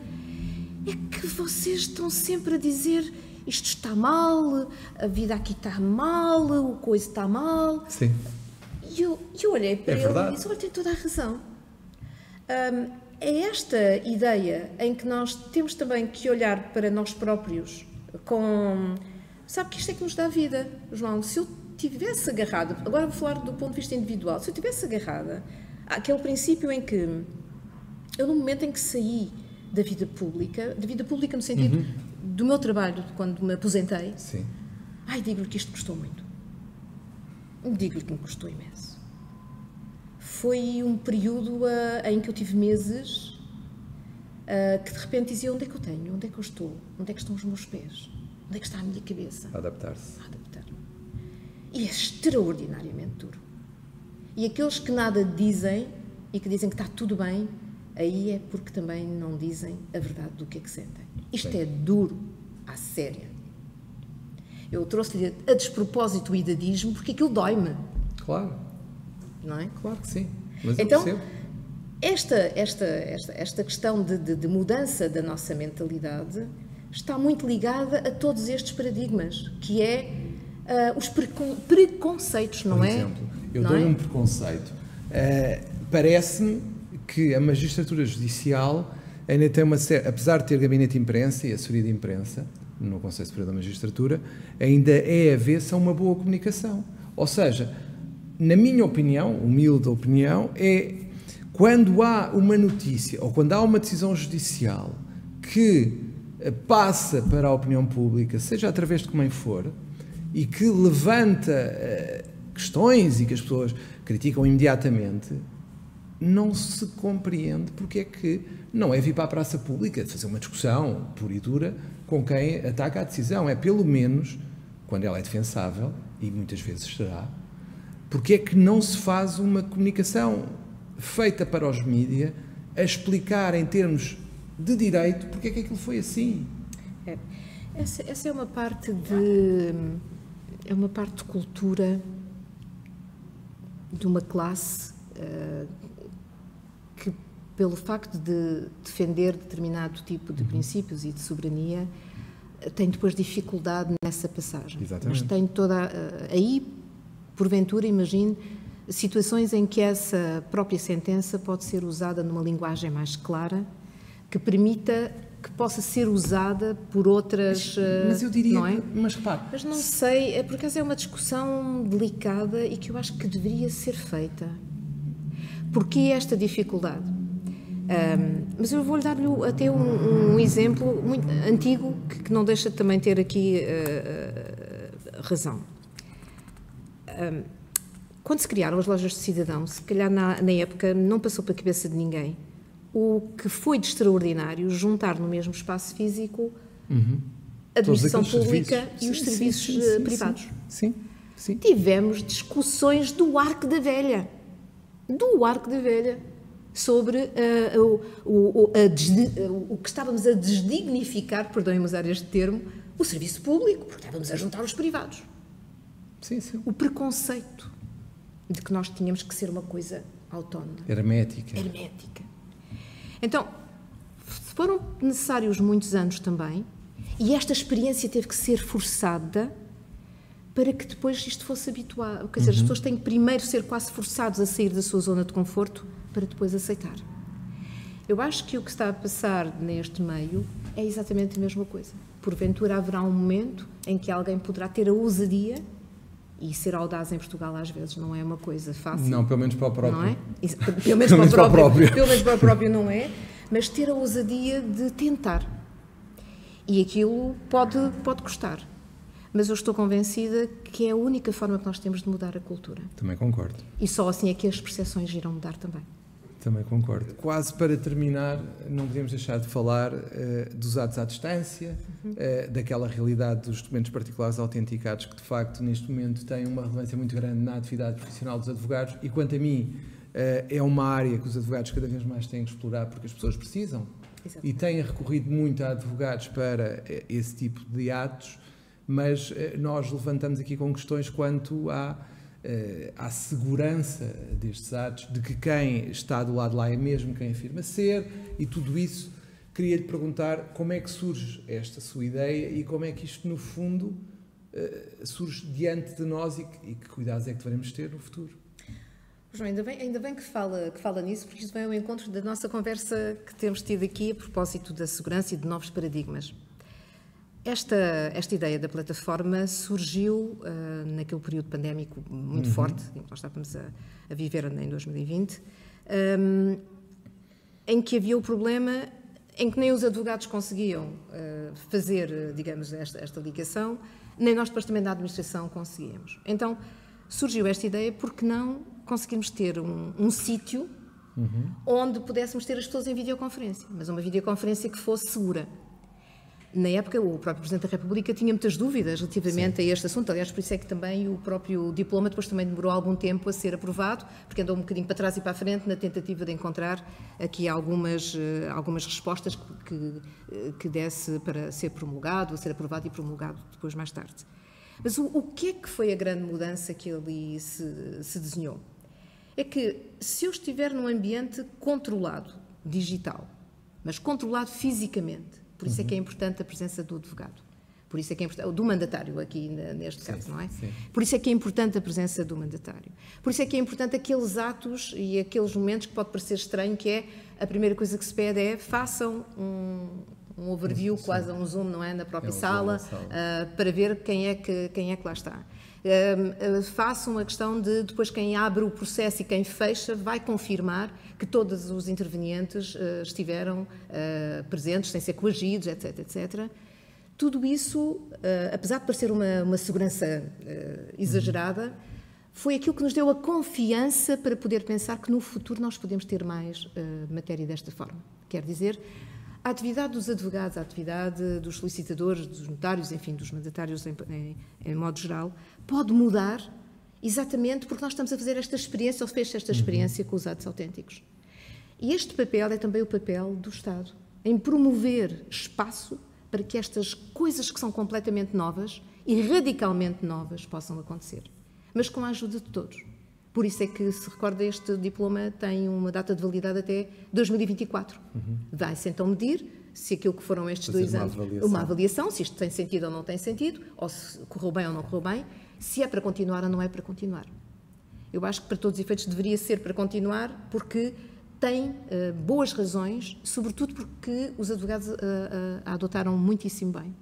é que vocês estão sempre a dizer isto está mal, a vida aqui está mal, o coisa está mal. Sim. E eu olhei para ele verdade. e disse: olha, tem toda a razão. É esta ideia em que nós temos também que olhar para nós próprios com... Sabe que isto é que nos dá vida, João. Se eu tivesse agarrada, agora vou falar do ponto de vista individual, se eu tivesse agarrada àquele princípio em que eu, no momento em que saí da vida pública no sentido do meu trabalho, quando me aposentei, Sim. digo-lhe que isto custou muito. Digo-lhe que me custou imenso. Foi um período em que eu tive meses que de repente dizia: onde é que eu tenho? Onde é que eu estou? Onde é que estão os meus pés? Onde é que está a minha cabeça? Adaptar-se. A adaptar-me. E é extraordinariamente duro. E aqueles que nada dizem e que dizem que está tudo bem, aí é porque também não dizem a verdade do que é que sentem. Isto é duro, à séria. Eu trouxe-lhe a despropósito o idadismo porque aquilo dói-me. Claro. Não é? Claro que sim. Mas então, eu percebo. esta questão de mudança da nossa mentalidade está muito ligada a todos estes paradigmas, que é os preconceitos, não é? Por exemplo, eu dou-lhe um preconceito. Parece-me que a magistratura judicial ainda tem apesar de ter gabinete de imprensa e assessoria de imprensa no Conselho Superior da Magistratura, ainda é avessa a uma boa comunicação. Ou seja, na minha opinião, humilde opinião, é quando há uma notícia ou quando há uma decisão judicial que passa para a opinião pública, seja através de como for, e que levanta questões e que as pessoas criticam imediatamente, não se compreende porque é que não é vir para a praça pública fazer uma discussão pura e dura com quem ataca a decisão. É pelo menos, quando ela é defensável, e muitas vezes será, porque é que não se faz uma comunicação feita para os mídias a explicar em termos de direito porque é que aquilo foi assim. Essa é uma parte de cultura de uma classe que, pelo facto de defender determinado tipo de princípios e de soberania, tem depois dificuldade nessa passagem. Exatamente. Mas tem toda aí, porventura, imagine situações em que essa própria sentença pode ser usada numa linguagem mais clara, que permita que possa ser usada por outras... Mas eu diria... Não é? Mas repare... Mas não sei, por acaso é uma discussão delicada e que eu acho que deveria ser feita. Porquê esta dificuldade? Mas eu vou-lhe dar-lhe até um exemplo muito antigo que não deixa de também ter aqui razão. Quando se criaram as lojas de cidadão, se calhar na época não passou pela cabeça de ninguém o que foi de extraordinário juntar no mesmo espaço físico a administração pública e os serviços privados. Sim. Tivemos discussões do Arco da Velha. Sobre o que estávamos a desdignificar, perdoem-me usar este termo, o serviço público, porque estávamos a juntar os privados. Sim. O preconceito de que nós tínhamos que ser uma coisa autónoma. Hermética. Então, Foram necessários muitos anos também, e esta experiência teve que ser forçada para que depois isto fosse habituado. Quer dizer, as pessoas têm que primeiro ser quase forçados a sair da sua zona de conforto para depois aceitar. Eu acho que o que está a passar neste meio é exatamente a mesma coisa. Porventura haverá um momento em que alguém poderá ter a ousadia, e ser audaz em Portugal às vezes não é uma coisa fácil. Não, pelo menos para o próprio. Não é? Pelo menos para o próprio. Pelo menos para o próprio não é, mas ter a ousadia de tentar. E aquilo pode custar. Mas eu estou convencida que é a única forma que nós temos de mudar a cultura. Também concordo. E só assim é que as percepções irão mudar também. Também concordo. Quase para terminar, não podemos deixar de falar dos atos à distância, daquela realidade dos documentos particulares autenticados que, de facto, neste momento têm uma relevância muito grande na atividade profissional dos advogados e, quanto a mim, é uma área que os advogados cada vez mais têm que explorar porque as pessoas precisam. Exato. E têm recorrido muito a advogados para esse tipo de atos, mas nós levantamos aqui com questões quanto à segurança destes atos, de que quem está do lado de lá é mesmo quem afirma ser, e tudo isso. Queria-lhe perguntar como é que surge esta sua ideia e como é que isto, no fundo, surge diante de nós e que cuidados é que devemos ter no futuro. João, ainda bem que fala nisso, porque isto vem ao encontro da nossa conversa que temos tido aqui a propósito da segurança e de novos paradigmas. Esta ideia da plataforma surgiu naquele período pandémico muito forte, em que nós estávamos a viver em 2020, em que havia o problema em que nem os advogados conseguiam fazer, digamos, esta ligação, nem nós, departamento da administração, conseguíamos. Então, surgiu esta ideia, porque não conseguimos ter um sítio onde pudéssemos ter as pessoas em videoconferência, mas uma videoconferência que fosse segura. Na época, o próprio Presidente da República tinha muitas dúvidas relativamente a este assunto. Aliás, por isso é que também o próprio diploma depois também demorou algum tempo a ser aprovado, porque andou um bocadinho para trás e para a frente na tentativa de encontrar aqui algumas respostas que desse para ser promulgado, a ser aprovado e promulgado depois mais tarde. Mas o que é que foi a grande mudança que ali se desenhou? É que se eu estiver num ambiente controlado, digital, mas controlado fisicamente, por isso é que é importante a presença do advogado. Por isso é que é importante, do mandatário aqui neste caso, não é? Sim. Por isso é que é importante a presença do mandatário. Por isso é que é importante aqueles atos e aqueles momentos que pode parecer estranho, que é a primeira coisa que se pede é façam um overview, quase um zoom, não é? Na própria sala, para ver quem é que lá está. Façam a questão de depois quem abre o processo e quem fecha vai confirmar que todos os intervenientes estiveram presentes, sem ser coagidos, etc, etc. Tudo isso, apesar de parecer uma segurança exagerada, foi aquilo que nos deu a confiança para poder pensar que no futuro nós podemos ter mais matéria desta forma. Quer dizer, a atividade dos advogados, a atividade dos solicitadores, dos notários, enfim, dos mandatários em modo geral, pode mudar exatamente porque nós estamos a fazer esta experiência, ou fez esta experiência com os atos autênticos. E este papel é também o papel do Estado, em promover espaço para que estas coisas que são completamente novas e radicalmente novas possam acontecer, mas com a ajuda de todos. Por isso é que, se recorda, este diploma tem uma data de validade até 2024. Vai-se então medir se aquilo que foram estes 2 anos, uma avaliação, se isto tem sentido ou não tem sentido, ou se correu bem ou não correu bem, se é para continuar ou não é para continuar. Eu acho que, para todos os efeitos, deveria ser para continuar, porque tem boas razões, sobretudo porque os advogados a adotaram muitíssimo bem.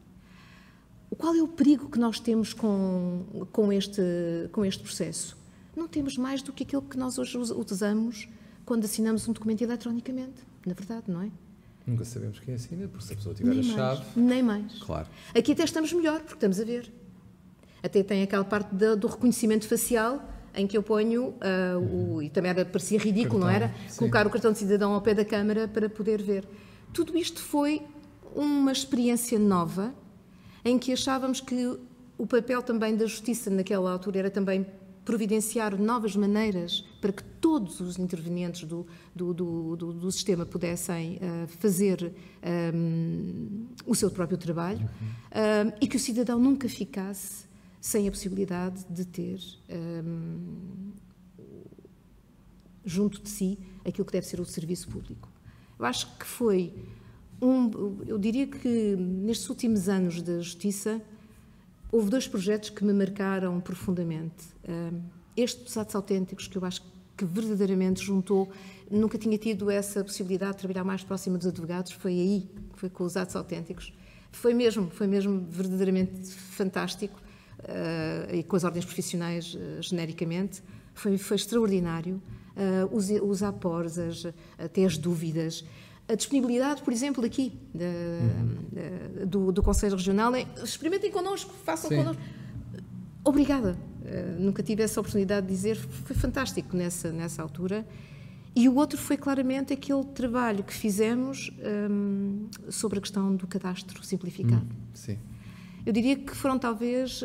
Qual é o perigo que nós temos com este processo? Não temos mais do que aquilo que nós hoje usamos quando assinamos um documento eletronicamente, na verdade, não é? Nunca sabemos quem assina, porque se a pessoa tiver a chave... Nem mais. Claro. Aqui até estamos melhor, porque estamos a ver. Até tem aquela parte do reconhecimento facial, em que eu ponho, e também parecia ridículo, não era? Sim. Colocar o cartão de cidadão ao pé da câmara para poder ver. Tudo isto foi uma experiência nova, em que achávamos que o papel também da justiça naquela altura era também providenciar novas maneiras para que todos os intervenientes do sistema pudessem fazer o seu próprio trabalho e que o cidadão nunca ficasse sem a possibilidade de ter junto de si aquilo que deve ser o serviço público. Eu acho que foi Eu diria que nestes últimos anos da Justiça houve 2 projetos que me marcaram profundamente. Este dos atos autênticos, que eu acho que verdadeiramente juntou, nunca tinha tido essa possibilidade de trabalhar mais próximo dos advogados, foi com os atos autênticos. Foi mesmo verdadeiramente fantástico, e com as ordens profissionais genericamente, foi extraordinário. Os após, até as dúvidas, a disponibilidade, por exemplo, daqui, do Conselho Regional, experimentem connosco, façam connosco. Obrigada. Nunca tive essa oportunidade de dizer, foi fantástico nessa altura. E o outro foi claramente aquele trabalho que fizemos sobre a questão do cadastro simplificado. Sim. Eu diria que foram talvez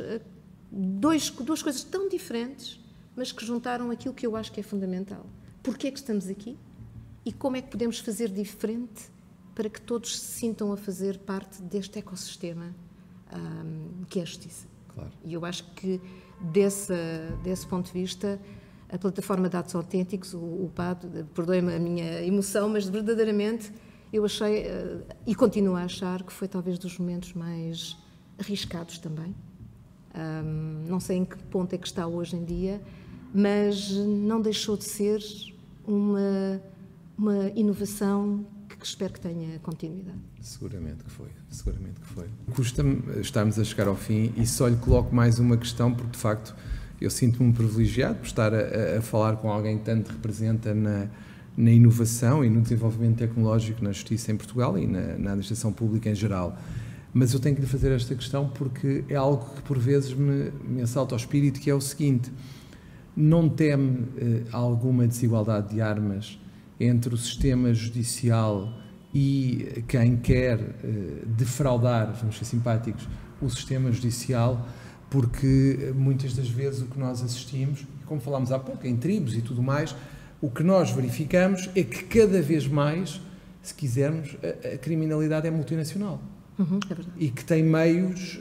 duas coisas tão diferentes, mas que juntaram aquilo que eu acho que é fundamental. Porquê é que estamos aqui? E como é que podemos fazer diferente para que todos se sintam a fazer parte deste ecossistema que é a justiça? Claro. E eu acho que, desse ponto de vista, a plataforma de atos autênticos, o PAD, perdoe-me a minha emoção, mas verdadeiramente eu achei, e continuo a achar, que foi talvez dos momentos mais arriscados também. Não sei em que ponto é que está hoje em dia, mas não deixou de ser uma inovação que espero que tenha continuidade. Seguramente que foi. Custa-me estarmos a chegar ao fim e só lhe coloco mais uma questão, porque de facto eu sinto-me privilegiado por estar a falar com alguém que tanto representa na inovação e no desenvolvimento tecnológico na justiça em Portugal e na administração pública em geral. Mas eu tenho que lhe fazer esta questão porque é algo que por vezes me assalta ao espírito, que é o seguinte: não teme alguma desigualdade de armas entre o sistema judicial e quem quer defraudar, vamos ser simpáticos, o sistema judicial? Porque muitas das vezes o que nós assistimos, como falámos há pouco, em tribos e tudo mais, o que nós verificamos é que cada vez mais, se quisermos, a criminalidade é multinacional. É verdade. E que tem meios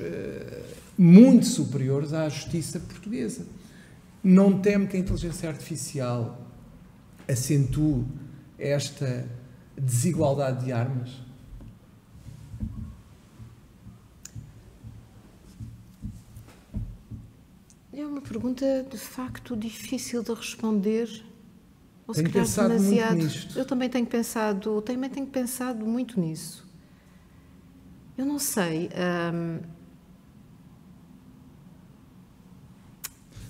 muito superiores à justiça portuguesa. Não teme que a inteligência artificial acentue esta desigualdade de armas? É uma pergunta, de facto, difícil de responder. Ou se Tenho calhar pensado demasiado. muito nisto. Eu também tenho pensado muito nisso. Eu não sei.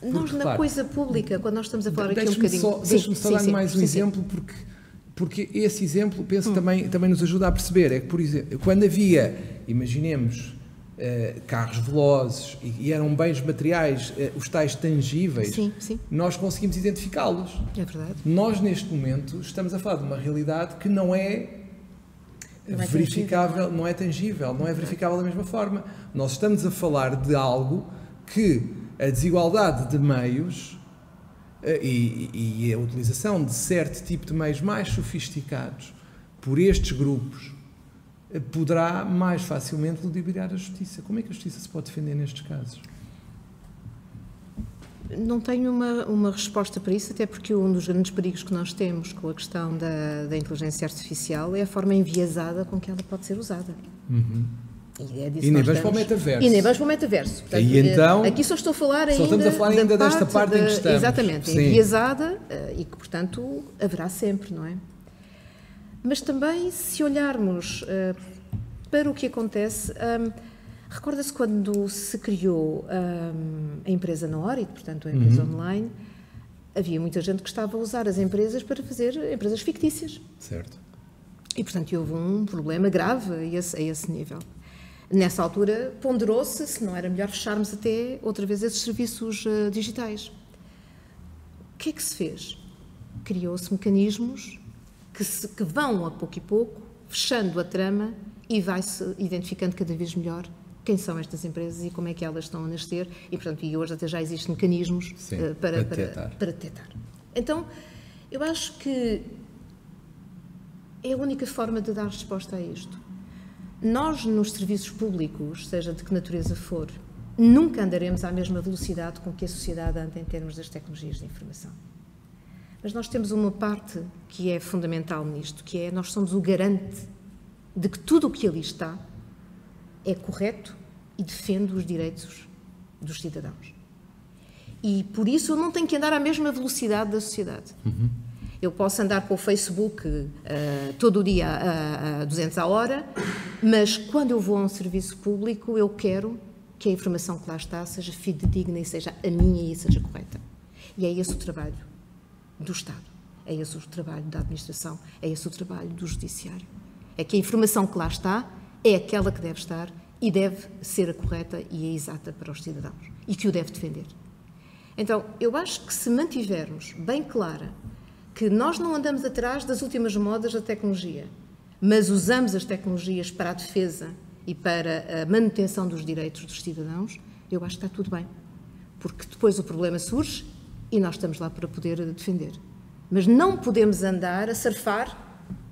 Nós, na coisa pública, quando nós estamos a falar aqui um bocadinho... Deixe-me só dar mais um exemplo, porque esse exemplo, penso, também nos ajuda a perceber. É que, por exemplo, quando havia, imaginemos, carros velozes e eram bens materiais, os tais tangíveis, nós conseguimos identificá-los. É verdade. Nós, neste momento, estamos a falar de uma realidade que não é verificável, não é tangível, não é verificável da mesma forma. Nós estamos a falar de algo que a desigualdade de meios e a utilização de certo tipo de meios mais sofisticados por estes grupos poderá mais facilmente ludibriar a justiça. Como é que a justiça se pode defender nestes casos? Não tenho uma resposta para isso, até porque um dos grandes perigos que nós temos com a questão da inteligência artificial é a forma enviesada com que ela pode ser usada. E nem vamos para o metaverso. E nem vamos para o metaverso. Portanto, e então, aqui só estou a falar ainda, estamos a falar ainda desta parte em que estamos. Exatamente, enviesada e que, portanto, haverá sempre, não é? Mas também, se olharmos para o que acontece... Recorda-se quando se criou a empresa Norit, portanto a empresa online, havia muita gente que estava a usar as empresas para fazer empresas fictícias. Certo. E, portanto, houve um problema grave a esse nível. Nessa altura, ponderou-se se não era melhor fecharmos até outra vez esses serviços digitais. O que é que se fez? Criou-se mecanismos que vão, a pouco e pouco, fechando a trama e vai-se identificando cada vez melhor quem são estas empresas e como é que elas estão a nascer e, portanto, hoje até já existem mecanismos para detectar. Então, eu acho que é a única forma de dar resposta a isto. Nós, nos serviços públicos, seja de que natureza for, nunca andaremos à mesma velocidade com que a sociedade anda em termos das tecnologias de informação. Mas nós temos uma parte que é fundamental nisto, que é nós somos o garante de que tudo o que ali está é correto e defende os direitos dos cidadãos. E por isso eu não tenho que andar à mesma velocidade da sociedade. Eu posso andar com o Facebook todo o dia a 200 a hora, mas quando eu vou a um serviço público, eu quero que a informação que lá está seja fidedigna e seja a minha e seja correta. E é esse o trabalho do Estado, é esse o trabalho da administração, é esse o trabalho do judiciário. É que a informação que lá está é aquela que deve estar e deve ser a correta e a exata para os cidadãos e que o deve defender. Então, eu acho que se mantivermos bem clara que nós não andamos atrás das últimas modas da tecnologia, mas usamos as tecnologias para a defesa e para a manutenção dos direitos dos cidadãos, eu acho que está tudo bem. Porque depois o problema surge e nós estamos lá para poder defender. Mas não podemos andar a surfar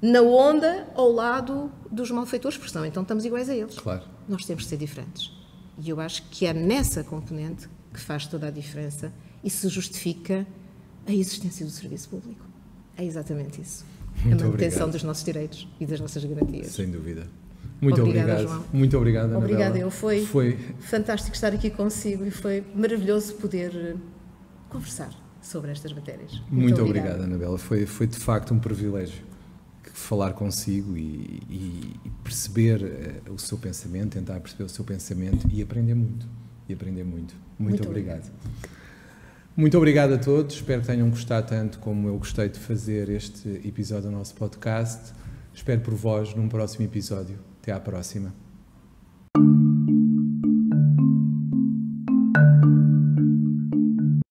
na onda ao lado dos malfeitores, porque senão então estamos iguais a eles. Claro. Nós temos de ser diferentes. E eu acho que é nessa componente que faz toda a diferença e se justifica a existência do serviço público. É exatamente isso. Muito a manutenção obrigado. dos nossos direitos e das nossas garantias. Sem dúvida. Muito Obrigada, obrigado. João. Muito obrigado, Anabela. Obrigada, eu. Foi fantástico estar aqui consigo e foi maravilhoso poder conversar sobre estas matérias. Muito obrigado, Anabela. Foi de facto um privilégio falar consigo e perceber o seu pensamento, tentar perceber o seu pensamento e aprender muito. Muito obrigado. Muito obrigado a todos. Espero que tenham gostado tanto como eu gostei de fazer este episódio do nosso podcast. Espero por vós num próximo episódio. Até à próxima.